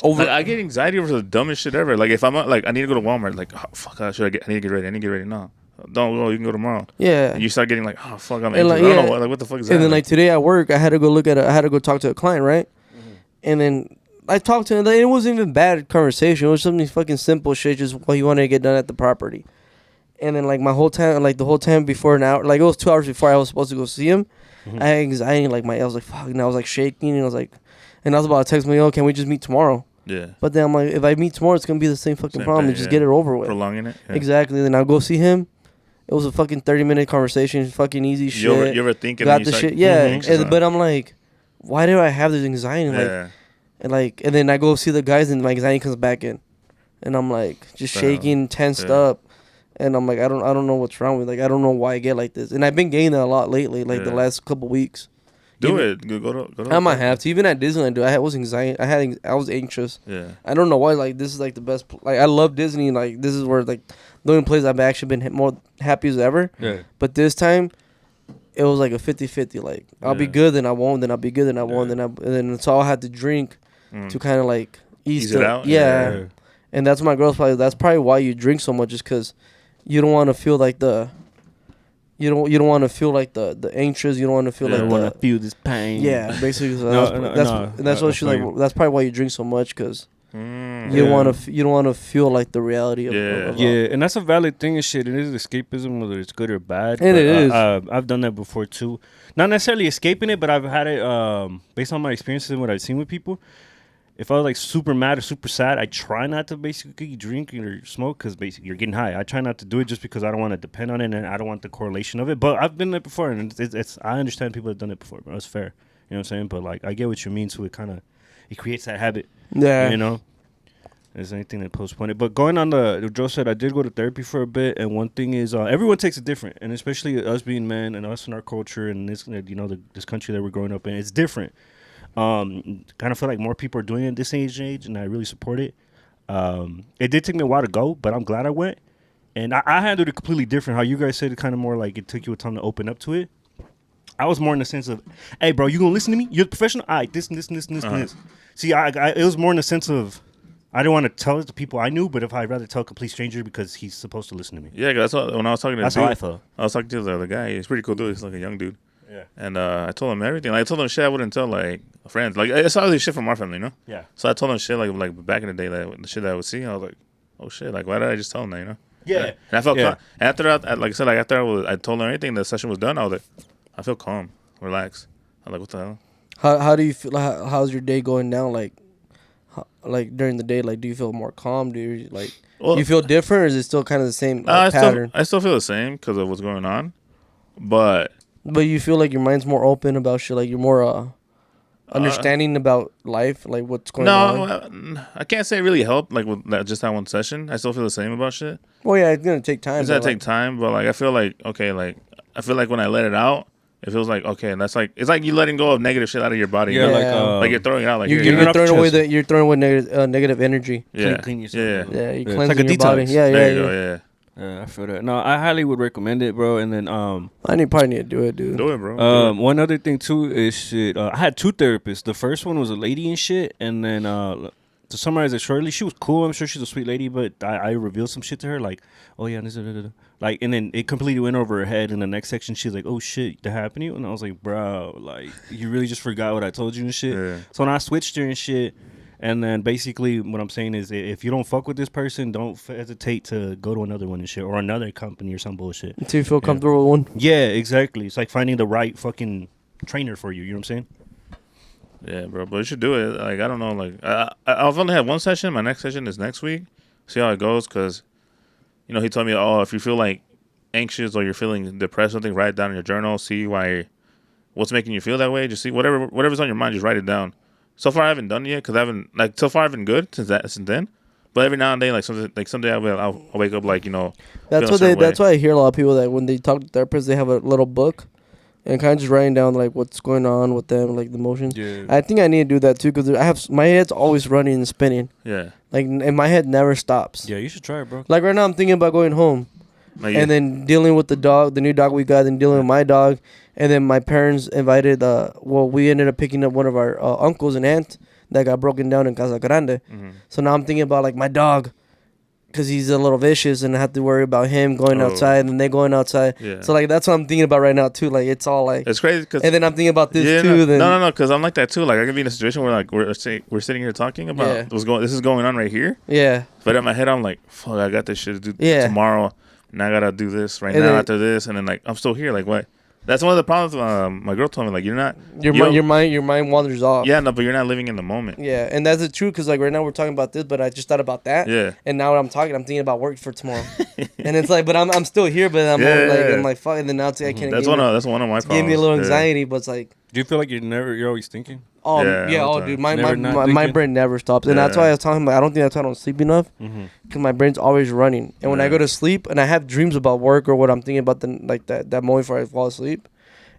A: over.
B: Like, I get anxiety over the dumbest shit ever. Like if I'm like I need to go to Walmart, like oh, fuck, I need to get ready. I need to get ready now. Don't go. You can go tomorrow.
A: Yeah.
B: And you start getting like, oh fuck, I'm
A: And,
B: anxious.
A: like,
B: I don't
A: yeah.
B: know what the fuck is that.
A: And then like today at work, I had to go talk to a client, right? And then I talked to him. Like, it wasn't even bad conversation. It was something fucking simple shit, just what you wanted to get done at the property. And then like the whole time before an hour, like it was 2 hours before I was supposed to go see him, I had anxiety. Like I was like fuck, and I was like shaking, and I was like, and I was about to text me, oh, can we just meet tomorrow?
B: yeah,
A: But then I'm like, if I meet tomorrow, it's gonna be the same fucking
B: Same
A: problem.
B: thing,
A: Just
B: yeah.
A: get it over with.
B: prolonging it. Yeah.
A: Exactly. Then I'll go see him. It was a fucking 30-minute conversation, fucking easy shit.
B: You ever think
A: Got the shit, yeah. But I'm like, why do I have this anxiety? Like,
B: yeah,
A: and then I go see the guys, and my anxiety comes back in, and I'm like just shaking, tensed
B: yeah.
A: up, and I'm like, I don't know what's wrong with, like I don't know why I get like this, and I've been getting that a lot lately, like the
B: Yeah.
A: last couple weeks.
B: do
A: Even-
B: it. Go to.
A: I might have to. Even at Disneyland, dude, I was anxiety. I was anxious.
B: Yeah,
A: I don't know why. Like this is like the best. Like I love Disney. Like this is where like the only place I've actually been more happy as ever.
C: Yeah.
A: But this time, it was like a 50-50. Like I'll be
B: Yeah.
A: good, then I won't. Then I'll be good, then I won't.
B: Yeah.
A: And then so I had to drink to kind of like
B: Ease it out?
A: Yeah.
B: Yeah.
A: And that's my girl's probably. That's probably why you drink so much, is because you don't want to feel like the. You don't want to feel like the anxious. You don't want to feel
B: Yeah.
C: I
A: like
C: want
A: the.
C: to feel this pain.
A: Yeah, basically. So
C: No,
A: that's what
C: I
A: she's
C: feel
A: like.
C: you.
A: That's probably why you drink so much, because
B: Mm.
A: you don't
C: Yeah.
A: want to. You don't want to feel like the reality of.
B: Yeah.
C: Yeah, and that's a valid thing and shit. It is escapism, whether it's good or bad.
A: And
C: but,
A: it is.
C: I've done that before too. Not necessarily escaping it, but I've had it based on my experiences and what I've seen with people. If I was like super mad or super sad, I try not to basically drink or smoke because basically you're getting high. I try not to do it just because I don't want to depend on it and I don't want the correlation of it. But I've been there before, and it's I understand people have done it before, bro. It's fair. You know what I'm saying? But like I get what you mean. So it creates that habit.
A: Yeah.
C: You know. There's anything that postpone it. But going on Joe said I did go to therapy for a bit, and one thing is everyone takes it different, and especially us being men and us in our culture and this this country that we're growing up in, it's different. Kind of feel like more people are doing it at this age, and I really support it. It did take me a while to go, but I'm glad I went, and I handled it completely different. How you guys said it, kind of more like it took you a time to open up to it. I was more in the sense of, hey, bro, you gonna listen to me? You're a professional. All right, this and this and this and this and this. See, it was more in the sense of, I didn't want to tell it to people I knew, but if I'd rather tell a complete stranger because he's supposed to listen to me.
B: Yeah, 'cause that's what, when I was talking to
C: That's
B: the
C: how
B: dude,
C: I felt.
B: I was talking to the other guy. He's pretty cool dude. He's like a young dude.
C: Yeah.
B: And I told him everything. Like, I told him shit I wouldn't tell like friends. Like I saw this shit from our family, you know.
C: Yeah.
B: So I told him shit like back in the day, like the shit that I would see. I was like, oh shit, like why did I just tell him that, you know?
C: Yeah.
B: And I felt
C: Yeah.
B: calm. After like I said, like after I told him everything, the session was done. I was like, I feel calm, relaxed. I'm like, what the hell?
A: How do you feel? How's your day going now? Like during the day, like do you feel more calm? Do you like
B: Well,
A: you feel different, or is it still kind of the same
B: I
A: pattern?
B: still feel the same because of what's going on, but
A: But you feel like your mind's more open about shit. Like you're more understanding about life, like what's going on.
B: no, I can't say it really helped. Like with just that one session, I still feel the same about shit.
A: Well, yeah, it's gonna take time.
B: It's gonna
A: but,
B: take time, but like I feel like okay, like I feel like when I let it out, it feels like okay, and that's like it's like you letting go of negative shit out of your body.
C: Yeah,
B: you know?
A: Yeah.
B: like you're throwing it out. Like
A: You're,
B: here,
C: getting
A: you're
C: it off your
A: throwing away
C: chest.
A: negative energy.
B: yeah,
C: clean yourself.
B: yeah,
A: Yeah, you're
C: It's
A: cleansing
C: like a
A: your body.
C: detox.
A: Yeah,
B: There
A: yeah,
B: you go,
A: yeah.
B: yeah.
C: Yeah, I feel that. No, I highly would recommend it, bro. And then
A: probably need to do it, dude.
B: Do it, bro. Do it.
C: one other thing too is shit. I had 2 therapists. The first one was a lady and shit, and then to summarize it shortly, she was cool. I'm sure she's a sweet lady, but I revealed some shit to her, like, oh yeah, this, like, and then it completely went over her head. In the next section, she's like, oh shit, that happened to you, and I was like, bro, like, you really just forgot what I told you and shit.
B: Yeah.
C: So when I switched her and shit. And then basically what I'm saying is if you don't fuck with this person, don't hesitate to go to another one and shit or another company or some bullshit.
A: Until you feel comfortable with one.
C: Yeah, exactly. It's like finding the right fucking trainer for you. You know what I'm saying?
B: Yeah, bro. But you should do it. Like, I don't know. Like, I've only had one session. My next session is next week. See how it goes. Because, you know, he told me, oh, if you feel like anxious or you're feeling depressed or something, write it down in your journal. See what's making you feel that way. Just see whatever's on your mind, just write it down. So far, I haven't done it yet because so far I've been good since then. But every now and then, like someday I'll wake up like, you know.
A: That's why I hear a lot of people that when they talk to therapists, they have a little book and kind of just writing down like what's going on with them, like the emotions.
C: Yeah.
A: I think I need to do that too because my head's always running and spinning.
B: Yeah.
A: Like, and my head never stops.
C: Yeah, you should try it, bro.
A: Like right now, I'm thinking about going home.
B: Like,
A: And then dealing with the new dog we got, and dealing with my dog, and then my parents invited. We ended up picking up one of our uncles and aunts that got broken down in Casa Grande.
B: mhm.
A: So now I'm thinking about like my dog, because he's a little vicious, and I have to worry about him going
B: Oh.
A: outside, and they going outside.
B: Yeah.
A: So like that's what I'm thinking about right now too. Like it's all like,
B: It's crazy because.
A: and then I'm thinking about this
B: Yeah,
A: too. Then
B: no, because I'm like that too. Like I could be in a situation where like we're sitting here talking about
A: Yeah.
B: this is going on right here,
A: yeah,
B: but in my head I'm like, fuck, I got this shit to do
A: Yeah.
B: tomorrow, and I gotta do this right
A: And
B: now
A: then-
B: after this, and then like I'm still here. Like what? That's one of the problems. My girl told me like you're not.
A: your
B: you don't-
A: your mind wanders off.
B: Yeah, no, but you're not living in the moment.
A: Yeah, and that's the truth because like right now we're talking about this, but I just thought about that.
B: Yeah.
A: And now when I'm talking, I'm thinking about work for tomorrow, and it's like, but I'm still here, but I'm like fuck, and then now it's like, I can't.
B: That's one of my problems.
A: Give me a little
B: Yeah.
A: anxiety, but it's like,
C: Do you feel like you're always thinking?
A: oh
B: Yeah,
A: yeah,
B: all the
A: oh
B: time.
A: dude, my
C: Never not
A: my
C: thinking?
A: brain never stops, and that's
B: Yeah.
A: why I was talking about. I don't think that's why I don't sleep enough,
C: Mm-hmm.
A: because my brain's always running, and when I
B: Yeah.
A: go to sleep and I have dreams about work or what I'm thinking about, that moment before I fall asleep,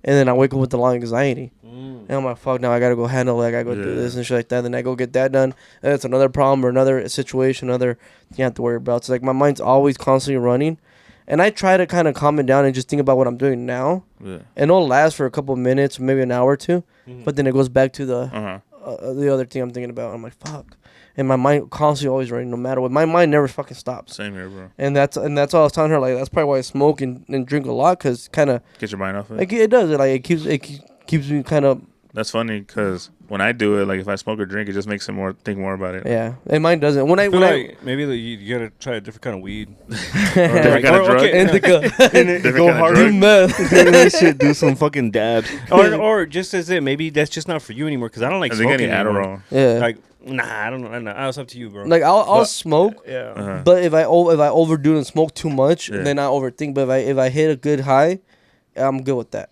A: and then I wake up with a lot of anxiety. And I'm like, fuck, now I gotta go handle it. I gotta go do
B: Yeah.
A: this and shit like that. Then I go get that done. And it's another problem or another situation, another thing I have to worry about. So, like, my mind's always constantly running. And I try to kind of calm it down and just think about what I'm doing now.
B: Yeah.
A: And it'll last for a couple of minutes, maybe an hour or two. But then it goes back to
B: Uh-huh.
A: the other thing I'm thinking about. I'm like, fuck. And my mind constantly always running, no matter what. My mind never fucking stops.
B: Same here, bro.
A: And that's all I was telling her. Like, that's probably why I smoke and drink a lot, because kind of,
B: Get your mind off it.
A: like, it does. It keeps me kind of.
B: That's funny because when I do it, like if I smoke or drink, it just makes it think more about it.
A: Yeah, and mine doesn't. When I
C: I feel like maybe you gotta try a different kind of weed.
B: Different kind of drug?
A: indica,
B: Different
C: go
B: kind of
C: hard.
B: drug?
A: do meth.
C: do this shit, do some fucking dabs, or just as it. Maybe that's just not for you anymore. Because I don't like
B: And they get
C: smoking
B: any
C: anymore.
B: Adderall.
A: Yeah,
C: Like, nah, I don't know. Nah, it's up to you, bro.
A: like I'll
C: But-
A: smoke,
C: yeah.
B: Uh-huh.
A: but if I overdo it and smoke too much,
B: Yeah.
A: then I overthink. But if I hit a good high, I'm good with that.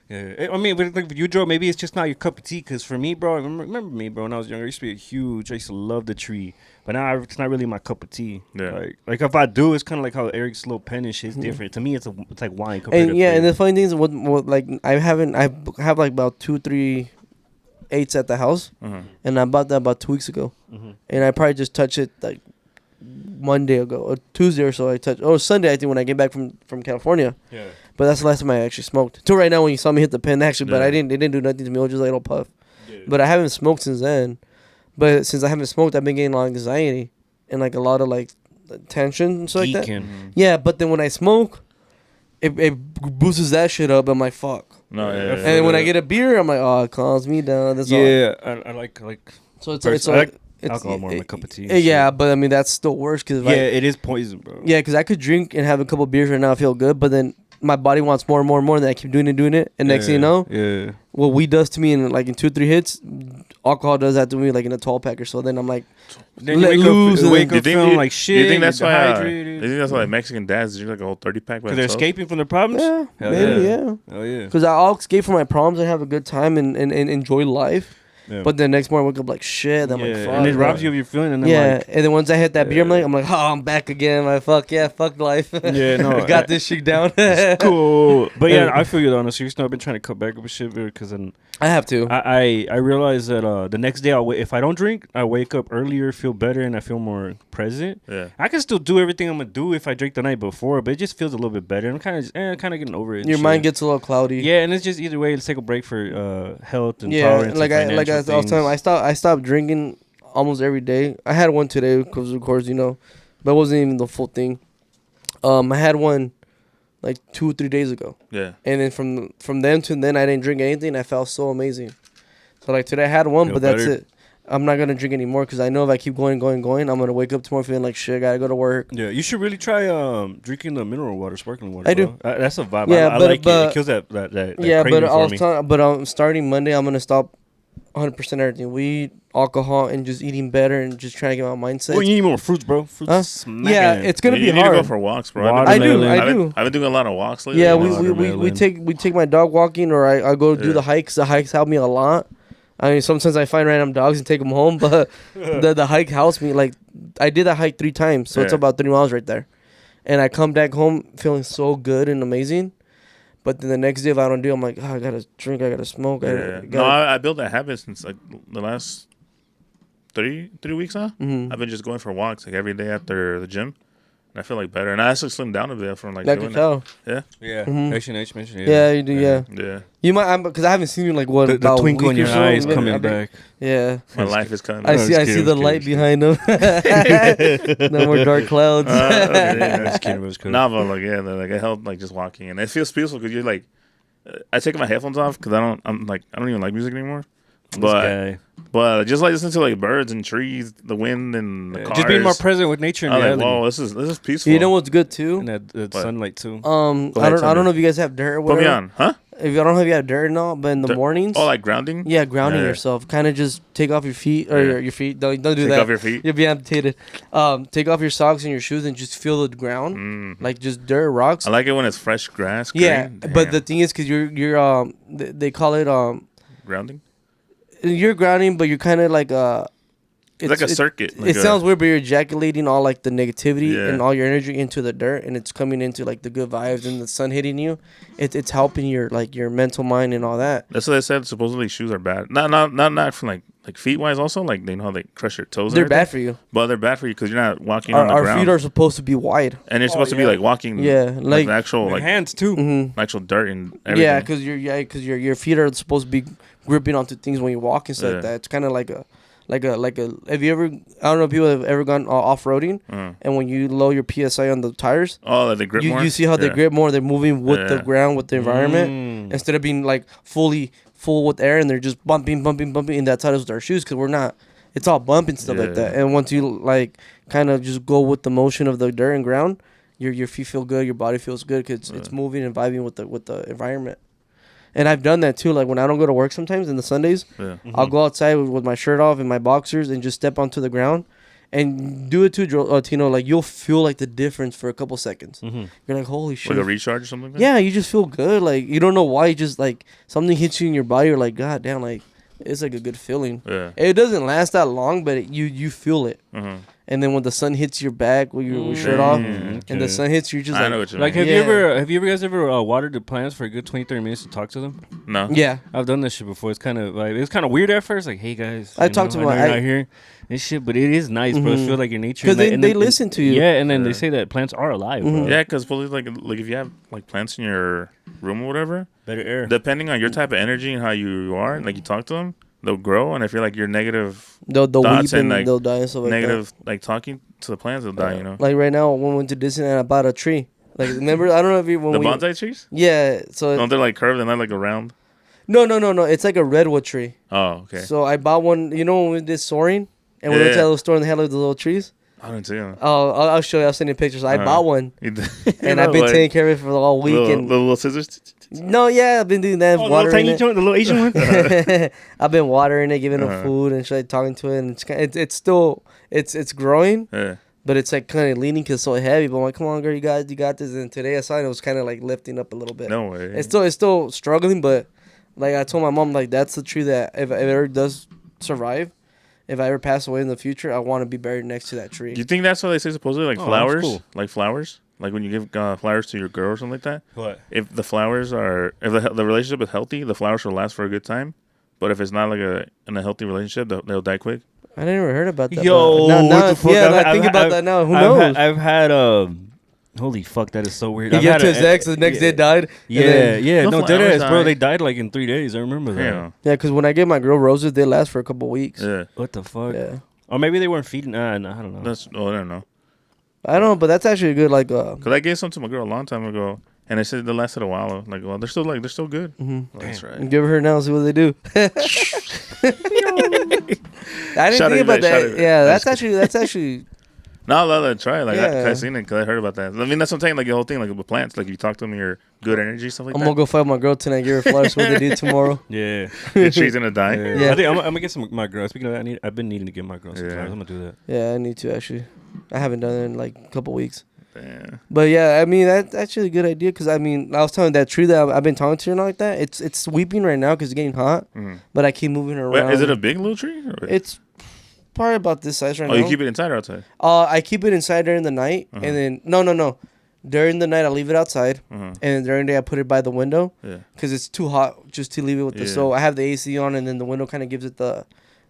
C: Yeah, I mean, but like for you, Joe, maybe it's just not your cup of tea. Because for me, bro, remember me, bro, when I was younger, I used to be huge. I used to love the tree, but now it's not really my cup of tea.
B: Yeah.
C: Like if I do, it's kind of like how Eric's little pen and shit's different. To me, it's like wine. Compared
A: And
C: to
A: yeah, and
C: flavor.
A: the funny thing is, what like I have like about 2-3 eights at the house,
B: Uh-huh.
A: and I bought that about 2 weeks ago, and I probably just touched it like Monday ago or Tuesday or so. I touched, or Sunday I think when I came back from California.
C: yeah.
A: But that's the last time I actually smoked. Till right now when you saw me hit the pen, actually, but
B: Yeah.
A: it didn't do nothing to me. It was just a little puff. But I haven't smoked since then. But since I haven't smoked, I've been getting a lot of anxiety and like a lot of like tension and stuff like that.
C: Geeking.
A: Yeah, but then when I smoke, it boosts that shit up. I'm like, fuck.
B: No, yeah,
C: And
B: yeah,
A: And then
B: yeah.
A: when I get a beer, I'm like, oh, it calms me down. That's all.
C: Yeah, I like.
A: So it's
C: First, I like alcohol more than my cup of tea and
A: Yeah,
C: shit.
A: but I mean that's still worse because
C: Yeah, it is poison, bro.
A: yeah, because I could drink and have a couple beers right now, I feel good, but then my body wants more and more and more, and then I keep doing it, and next thing you know,
C: yeah.
A: what weed does to me in like in 2-3 hits, alcohol does that to me like in a 12-pack or so. Then I'm like,
C: Then you
A: Let
C: wake
A: loose
C: up,
A: and
C: wake
B: You
C: up
B: think
C: feeling
B: you-
C: like shit.
B: You think that's why?
C: dehydrated.
B: You think that's why like Mexican dads drink like a whole 30-pack by
C: Because they're
B: themselves?
C: escaping from their problems.
A: yeah,
C: Hell
A: maybe, yeah.
C: Oh yeah.
A: Because I'll escape from my problems and have a good time and enjoy life.
C: Yeah.
A: But the next morning I wake up like shit. I'm
C: yeah.
A: like, fuck.
C: And it
A: bro.
C: robs you of your feeling. And then
A: Yeah,
C: like,
A: and then once I hit that beer, I'm like, oh, I'm back again. Like, fuck life.
C: Yeah, no,
A: got this shit down.
C: cool. But yeah, I feel you though. On a serious note, I've been trying to cut back up shit because then
A: I have to.
C: I realize that the next day if I don't drink, I wake up earlier, feel better, and I feel more present.
B: Yeah.
C: I can still do everything I'm gonna do if I drink the night before, but it just feels a little bit better. I'm kind of getting over it. and
A: Your
C: shit.
A: mind gets a little cloudy.
C: Yeah, and it's just either way. Let's take a break for health and
A: Yeah,
C: tolerance.
A: like
C: and
A: I was
C: financial
A: telling,
C: things.
A: I stopped drinking almost every day. I had one today because of course but it wasn't even the full thing. I had one like 2-3 days ago,
B: Yeah.
A: and then from then to then I didn't drink anything. I felt so amazing. So like today I had one,
C: Feel
A: but that's
C: better?
A: it. I'm not gonna drink anymore because I know if I keep going, I'm gonna wake up tomorrow feeling like shit. I gotta go to work.
C: Yeah, you should really try drinking the mineral water, sparkling water.
A: I
C: bro. That's a vibe.
A: Yeah,
C: I
A: but-
C: like it.
A: but-
C: It kills that
A: Yeah,
C: craving
A: but
C: for me.
A: but I'm starting Monday. I'm gonna stop 100% everything: weed, alcohol, and just eating better and just trying to get my mindset.
C: Well, you need more fruits, bro. Fruits
A: Huh?
C: smacking.
A: Yeah, it's gonna
B: you
A: be
B: need
A: hard.
B: to go for walks, bro.
C: Water-
A: I do.
C: Watermelon.
B: I've been doing a lot of walks lately.
A: Yeah,
B: you
A: we,
B: know?
A: we take my dog walking, or I go do
B: Yeah.
A: the hikes. The hikes help me a lot. I mean, sometimes I find random dogs and take them home, but the hike helps me. Like I did that hike 3 times, so it's
B: Yeah.
A: about 3 miles right there, and I come back home feeling so good and amazing. But then the next day, if I don't do, I'm like, I gotta drink, I gotta smoke.
B: Yeah. No, I built that habit since like the last 3 weeks now.
A: Mhm.
B: I've been just going for walks like every day after the gym, and I feel like better. And I actually slimmed down a bit from like
A: I
B: doing
A: can tell.
B: Yeah,
C: Yeah,
A: Mhm.
C: H&H mentioned.
A: Yeah, you do. Yeah,
B: yeah.
A: you might, because I haven't seen you like what
C: The
A: about a
C: twinkle in
A: week or
C: your
A: so.
C: eyes
A: Yeah,
C: coming
A: I've been-
C: back.
A: Yeah,
B: My life is coming.
A: I
C: No,
A: see.
C: just
A: I see
C: kidding,
A: the
C: just
A: light
C: kidding,
A: behind him. No more dark clouds.
B: Yeah.
C: Just kidding, bro, just kidding.
B: Nah, but like like it helped like just walking, and it feels peaceful because you're like, I take my headphones off because I don't even like music anymore.
C: This
B: But
C: guy.
B: just like listening to like birds and trees, the wind and the cars.
C: Just being more present with nature and
B: I'm like,
C: reality.
B: whoa, this is peaceful.
A: You know what's good too?
C: And that
B: What?
C: sunlight too.
B: Go
A: I
B: ahead,
A: don't
B: tell me.
A: know if you guys have dirt or
B: Put me
A: whatever.
B: on, huh?
A: If I don't know if you have dirt or not, but in the
B: Dirt-
A: mornings,
B: Oh, like grounding.
A: yeah, grounding
B: Yeah.
A: yourself. Kind of just take off your feet or
B: Yeah.
A: your feet. Don't do
B: Take
A: that.
B: off your feet.
A: You'll be amputated. Take off your socks and your shoes and just feel the ground,
B: Mm.
A: like just dirt, rocks.
B: I like it when it's fresh grass.
A: Yeah,
B: green.
A: but the
B: Damn.
A: thing is, because you're they call it
B: grounding.
A: you're grounding, but you're kind of like
B: It's like a circuit.
A: It sounds weird, but you're ejaculating all like the negativity
B: Yeah.
A: and all your energy into the dirt, and it's coming into like the good vibes and the sun hitting you. It's helping your your mental mind and all that.
B: That's what they said. Supposedly shoes are bad. Not from like feet wise. Also, like they know how they crush your toes. and
A: They're bad
B: everything.
A: for you.
B: But they're bad for you because you're not walking on the
A: Our
B: ground.
A: feet are supposed to be wide.
B: and you're supposed to be
C: yeah.
B: like walking.
A: Yeah,
B: like
A: like
B: the actual
C: Your
B: like
C: hands too.
A: mhm.
B: actual dirt and everything.
A: Yeah, because your feet are supposed to be gripping onto things when you walk and stuff
B: Yeah.
A: like that. It's kind of like a. Have you ever? I don't know if people have ever gone off roading, and when you lower your psi on the tires,
B: Oh, like they grip more.
A: you see how they
B: Yeah.
A: grip more. They're moving with the
B: Yeah.
A: ground, with the environment,
C: Mm.
A: instead of being like full with air, and they're just bumping. And that's how it is with our shoes, because we're not. It's all bumping stuff like
B: Yeah.
A: that. And once you like kind of just go with the motion of the dirt and ground, your feet feel good, your body feels good, because it's moving and vibing with the environment. And I've done that too. Like when I don't go to work sometimes in the Sundays,
B: Yeah.
A: I'll go outside with my shirt off and my boxers and just step onto the ground and do it too, Tino. Like you'll feel like the difference for a couple seconds.
C: Mhm.
A: You're like, holy shit.
B: Like a recharge or something. Like that?
A: Yeah, you just feel good. Like you don't know why. You just like something hits you in your body. You're like, God damn, like it's like a good feeling.
B: Yeah.
A: It doesn't last that long, but you feel it.
B: Uh-huh.
A: And then when the sun hits your back with your shirt off, and the
C: Okay.
A: sun hits you, you're just
B: I
A: like,
B: know what you
C: Like,
B: mean.
C: have you guys ever watered the plants for a good 20-30 minutes to talk to them?
B: No.
A: yeah.
C: I've done this shit before. It's kind of weird at first. Like, hey guys,
A: I talked to
C: I
A: my-
C: know you're
A: I-
C: not here and shit, but it is nice, bro. It
A: Mhm.
C: feels like your nature.
A: 'Cause
C: and
A: they-
C: and
A: they
C: then-
A: listen to you.
C: Yeah, and then
B: Yeah.
C: they say that plants are alive, bro.
A: Mhm.
B: Yeah, because like if you have like plants in your room or whatever,
C: Better air.
B: depending on your type of energy and how you are, like you talk to them, they'll grow. And if you're like your negative,
A: They'll
B: Thoughts
A: weep
B: and,
A: and
B: like,
A: they'll die and stuff like that.
B: negative, like talking to the plants, they'll die. You know,
A: Like right now, when we went to Disneyland, I bought a tree. Like remember, I don't know if you when
B: the
A: we
B: bonsai trees.
A: yeah. So
B: No, they're like curved and not like a round.
A: no. It's like a redwood tree.
B: Oh, okay.
A: So I bought one. You know when we did soaring and we went to
B: Yeah.
A: that little store and they had like the little trees.
B: I didn't see them.
A: Oh, I'll show you. I'll send you pictures. I
B: Alright.
A: bought one
B: and
A: and I've been taking care of it for the whole week.
B: little,
A: And
B: little scissors.
A: no, yeah, I've been doing that.
C: Oh, the little
A: watering
C: tiny
A: it.
C: joint, the little Asian one.
A: I've been watering it, giving it
B: Uh-huh.
A: food and shit, talking to it, and it's still it's growing,
B: Yeah.
A: but it's like kind of leaning because it's so heavy. But I'm like, come on, girl, you got this. And today I saw it was kind of like lifting up a little bit.
B: No way.
A: It's still struggling, but Like I told my mom, like that's the tree that if it ever does survive, if I ever pass away in the future, I want to be buried next to that tree.
B: Do you think that's what they say supposedly? Like
C: Oh, that's
B: flowers?
C: cool.
B: Like flowers? Like when you give flowers to your girl or something like that?
C: What?
B: If the flowers are, if the relationship is healthy, the flowers will last for a good time. But if it's not like in a healthy relationship, they'll die quick.
A: I never heard about that.
C: Yo,
A: but
C: what the fuck?
A: Yeah,
C: I've-
A: I think
C: I've-
A: about
C: I've-
A: that now. Who
C: I've
A: knows?
C: I've had holy fuck, that is so weird.
A: He
C: I've
A: gave
C: had
A: to his ex, the next day died.
C: Yeah,
A: and then,
C: yeah,
B: No
C: no,
B: flowers
C: dead ass, bro.
B: died.
C: They died like in 3 days. I remember that.
B: Yeah.
A: Yeah, because when I give my girl roses, they last for a couple weeks.
B: Yeah.
C: What the fuck?
A: Yeah.
C: Or maybe they weren't feeding. Nah, I don't know.
B: I don't know.
A: I don't know, but that's actually a good like.
B: Because I gave some to my girl a long time ago. And they said they lasted a while. Like, well, they're still good.
A: Mhm.
B: Well, that's right.
A: Give her now, see what they do. I didn't
B: Shout
A: think
B: out
A: about
B: to that, shout
A: that.
B: out.
A: Yeah,
B: That's
A: that's actually.
B: No, I'll let it try. Like,
A: Yeah.
B: I seen it because I heard about that. I mean, that's what I'm saying. Like, the whole thing, like, with plants. Like, if you talk to them, you're good energy, stuff like
A: I'm
B: that.
A: gonna go fight my girl tonight. Give her flowers. See what they do tomorrow.
C: Yeah.
B: Your tree's going to die.
C: Yeah.
A: Yeah.
C: I think I'm gonna get my girl. Speaking of that, I've been needing to get my girl some
B: Yeah.
C: flowers. I'm gonna do that.
A: Yeah, I need to actually. I haven't done it in like a couple weeks.
B: Yeah.
A: But yeah, I mean that's actually a good idea because I mean I was telling that tree that I've been talking to her and all like that. It's weeping right now because it's getting hot.
B: Mhm.
A: But I keep moving her
B: Wait,
A: around.
B: is it a big little tree? Or-
A: It's probably about this size right
B: oh,
A: now.
B: you keep it inside or outside?
A: I keep it inside during the night,
B: Uh-huh.
A: and then no. During the night I leave it outside,
B: Uh-huh.
A: and during the day I put it by the window
B: Yeah.
A: because it's too hot just to leave it with the.
B: Yeah.
A: So I have the AC on, and then the window kind of gives it the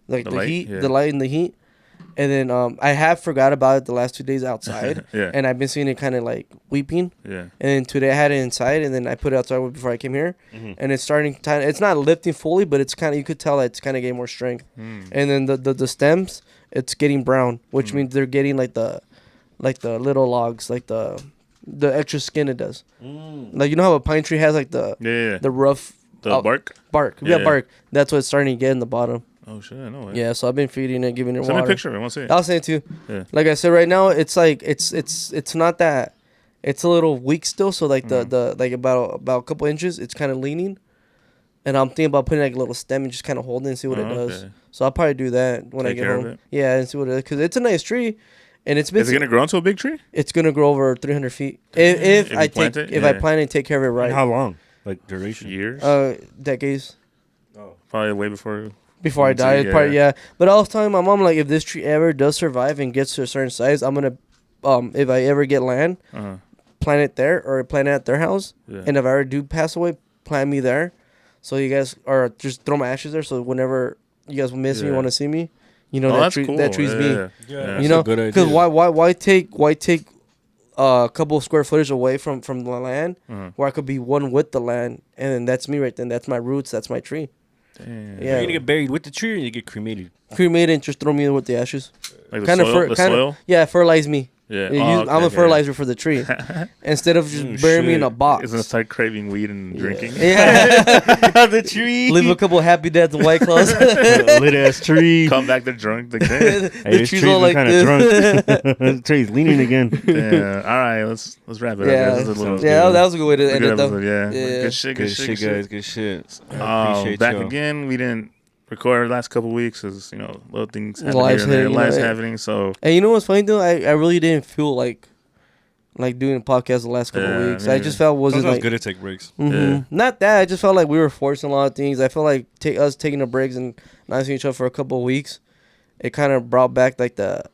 B: The light?
A: heat,
B: Yeah.
A: the light and the heat. And then I have forgot about it the last 2 days outside,
B: Yeah.
A: and I've been seeing it kind of like weeping.
B: Yeah.
A: And then today I had it inside, and then I put it outside before I came here,
C: Mhm.
A: and it's starting to. It's not lifting fully, but it's kind of you could tell that it's kind of getting more strength.
B: Mm.
A: And then the stems, it's getting brown, which means they're getting like the little logs, like the extra skin it does. Like you know how a pine tree has like the
B: Yeah.
A: the rough
B: The bark?
A: bark, yeah,
B: Yeah.
A: bark. That's what it's starting to get in the bottom.
B: Oh, shit. I know.
A: Yeah, so I've been feeding it, giving it
B: Send me a
A: water.
B: picture of it. I want to see it.
A: I'll say it too.
B: Yeah.
A: Like I said, right now it's like it's not that. It's a little weak still, so like the like about a couple inches, it's kind of leaning, and I'm thinking about putting like a little stem and just kind of holding it and see what it
B: Oh,
A: does.
B: okay.
A: So I'll probably do that when I
B: Take
A: get
B: care of
A: home.
B: it.
A: Yeah, and see what it is because it's a nice tree, and it's been
B: Is it going to grow into a big tree?
A: it's gonna grow over 300 feet if
B: you
A: I
B: plant
A: take
B: it?
A: if I
B: Yeah.
A: plan and take care of it right.
C: How long? Like duration?
B: Years?
A: Decades
B: Probably way before.
A: before I
B: Until-
A: die.
B: yeah.
A: Probably, yeah. But I was telling my mom like if this tree ever does survive and gets to a certain size, I'm gonna if I ever get land.
B: Uh-huh.
A: Plant it there or plant it at their house.
B: Yeah.
A: And if I ever do pass away, plant me there. So you guys or just throw my ashes there. So whenever you guys miss me,
B: Yeah.
A: want to see me, you know
B: Oh,
A: that
B: that's
A: tree
B: cool.
A: that tree's me.
B: Yeah.
C: Yeah.
A: You
C: That's
A: know,
C: a good
A: because
C: idea.
A: why take a couple of square footage away from the land
B: Uh-huh.
A: where I could be one with the land, and then that's me right then. That's my roots. That's my tree.
B: Damn.
A: Yeah.
C: You're gonna get buried with the tree, or you get cremated.
A: Cremate and just throw me in with the ashes.
B: Like the
A: Kind of
B: soil? The soil?
A: yeah, fertilize me.
B: Yeah.
A: Yeah,
B: Oh,
A: I'm
B: okay,
A: a
B: yeah.
A: fertilizer for the tree. Instead of just
C: Oh,
A: burying me in a
C: shit.
A: box.
B: It's going to start craving weed and drinking.
A: Yeah.
C: The tree.
A: Leave a couple happy dads and white claws.
C: lit ass tree.
B: Come back, they're drunk. Like, damn.
A: The
C: Hey, this
A: tree's
C: tree's
A: all like
C: kind of
A: this.
C: drunk. The tree's leaning again.
B: Yeah. All right, let's wrap it
A: Yeah.
B: up. This is a little,
A: Yeah, that was a good way to
B: a
A: end
B: good
A: it though.
B: episode, yeah.
A: Yeah.
B: Good shit,
C: Good shit, guys. Good shit. I appreciate
B: Back
C: y'all.
B: again. We didn't record the last couple weeks as little things happening
A: Life's
B: here and there.
A: hitting,
B: Life's
A: yeah.
B: happening. So
A: And you know what's funny though? I really didn't feel like doing a podcast the last couple
B: Yeah,
A: weeks.
B: me
A: I just felt wasn't
C: Sometimes
A: like
C: good to take breaks.
A: mhm.
B: Yeah.
A: Not that. I just felt like we were forcing a lot of things. I felt like us taking the breaks and not seeing each other for a couple of weeks. It kind of brought back like the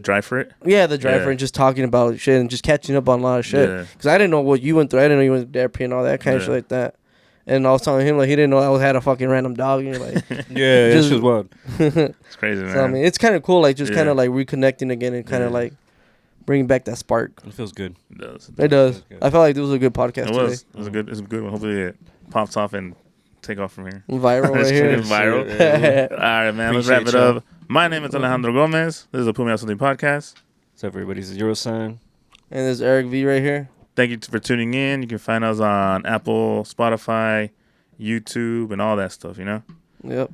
B: drive for it.
A: the driver
B: Yeah.
A: and just talking about shit and just catching up on a lot of shit.
B: Yeah.
A: Because I didn't know what you went through. I didn't know you went to therapy and all that kind of
B: Yeah.
A: shit like that. And I was telling him like he didn't know I had a fucking random dog. And you're like,
C: Yeah,
A: Just-
C: this is wild.
B: It's crazy, man.
A: so I mean, it's kind of cool. Like just kind
B: Yeah.
A: of like reconnecting again and kind of
B: Yeah.
A: like bringing back that spark.
C: It feels good.
B: It does.
A: It does.
C: good.
A: I felt like this was a good podcast
B: It
A: today.
B: was. It was a good. It's a good one. Hopefully it pops off and take off from here.
A: Viral right
B: Just
A: here.
B: kidding, viral.
A: Yeah.
B: All right, man. Let's wrap it
C: Appreciate y'all.
B: up. My name is Alejandro Gomez. This is the Put Me Out Something podcast.
C: What's up, everybody's Euro sign.
A: And there's Eric V right here.
B: Thank you for tuning in. You can find us on Apple, Spotify, YouTube, and all that stuff. You know.
A: Yep.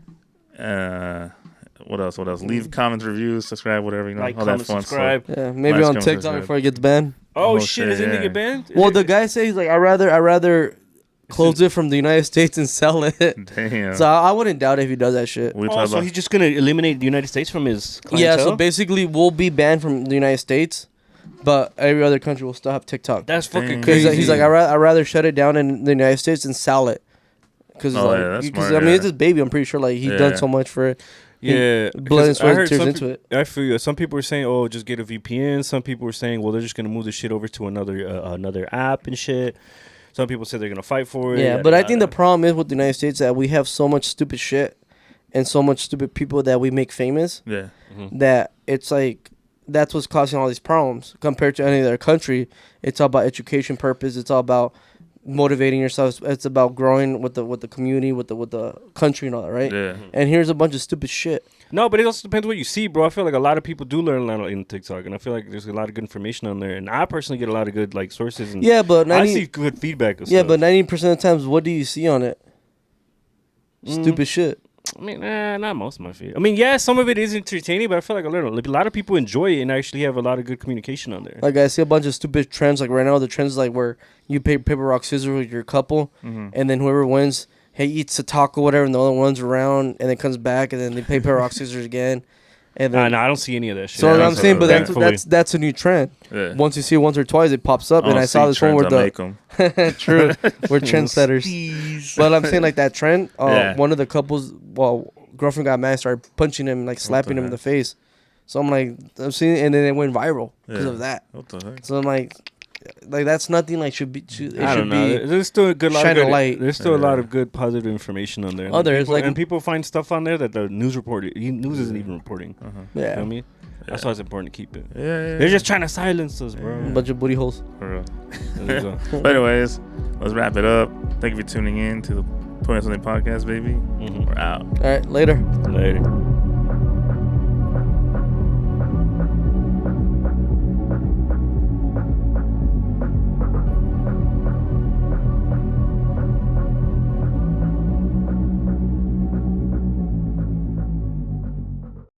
B: What else? What else? Leave comments, reviews, subscribe, whatever. You know,
C: Like,
B: all
C: comment,
B: that fun
C: subscribe.
B: stuff.
A: Yeah. Maybe
B: Nice
A: on
B: conversation.
A: TikTok before it gets banned.
C: Oh,
B: Oh,
C: shit!
B: shit,
C: Is it
B: yeah.
C: nigga banned?
A: Well, the guy says he's like, I rather close it from the United States and sell it.
B: Damn.
A: So I wouldn't doubt if he does that shit.
B: we
C: Oh,
B: talk
C: so
B: about.
C: he's just gonna eliminate the United States from his
A: Yeah.
C: clientele?
A: So basically, we'll be banned from the United States, but every other country will still have TikTok.
C: That's fucking
B: Dang.
A: Because
C: crazy.
A: he's like, I'd rather shut it down in the United States and sell it. because
B: Oh, yeah, that's smart,
A: I mean
B: yeah.
A: it's his baby. I'm pretty sure like he's
B: Yeah.
A: done so much for it.
C: Yeah,
A: blood and
C: 'cause I
A: sweat
C: heard
A: tears
C: some
A: into it.
C: I feel you. Some people were saying, "Oh, just get a VPN." Some people were saying, "Well, they're just gonna move the shit over to another app and shit." Some people said they're gonna fight for it.
A: Yeah,
C: yada,
A: but I
C: yada.
A: think the problem is with the United States that we have so much stupid shit and so much stupid people that we make famous
B: Yeah.
A: that it's like that's what's causing all these problems compared to any other country. It's all about education purpose. It's all about motivating yourself. It's about growing with the community, with the country and all that, right?
B: Yeah.
A: And here's a bunch of stupid shit.
C: No, but it also depends what you see, bro. I feel like a lot of people do learn a lot in TikTok, and I feel like there's a lot of good information on there. And I personally get a lot of good like sources. And
A: Yeah, but
C: I see good feedback. Of
A: yeah,
C: stuff.
A: but 90% of the times, what do you see on it? Stupid shit.
C: I mean, not most of my feed. I mean, yeah, some of it is entertaining, but I feel like a lot of people enjoy it and actually have a lot of good communication on there.
A: Like I see a bunch of stupid trends. Like right now, the trends like where you pay paper rock scissors with your couple, and then whoever wins, hey, eats a taco, whatever, and the other one runs around, and then comes back, and then they pay paper rock scissors again, and then.
C: No, I don't see any of that shit.
A: So
B: Yeah,
A: I'm saying, but
C: thankfully.
A: that's a new trend.
B: Yeah.
A: Once you see it once or twice, it pops up, and I saw this one where
B: make
A: the
B: 'em.
A: true, we're trendsetters. But I'm saying like that trend.
B: Yeah.
A: One of the couples, girlfriend got mad, started punching him, like slapping him in the face. So I'm like, I'm seeing, and then it went viral because
B: Yeah.
A: of that.
B: What the heck?
A: So I'm like that's nothing like should be.
C: I don't know. There's still a good lot of
A: shine a
C: good,
A: light.
C: There's still a lot
B: Yeah.
C: of good positive information on there.
A: Oh, there is,
C: people,
A: like-
C: and people find stuff on there that the news isn't even reporting.
B: Uh-huh.
C: You know
A: Yeah,
C: what I mean? That's why it's important to keep it.
B: Yeah, yeah.
C: They're just trying to silence us, bro.
A: a bunch of booty holes.
B: For real.
C: There you go.
B: But anyways, let's wrap it up. Thank you for tuning in to the 20 Something Podcast, baby.
C: Mhm.
B: We're out.
A: All right, later.
C: Later.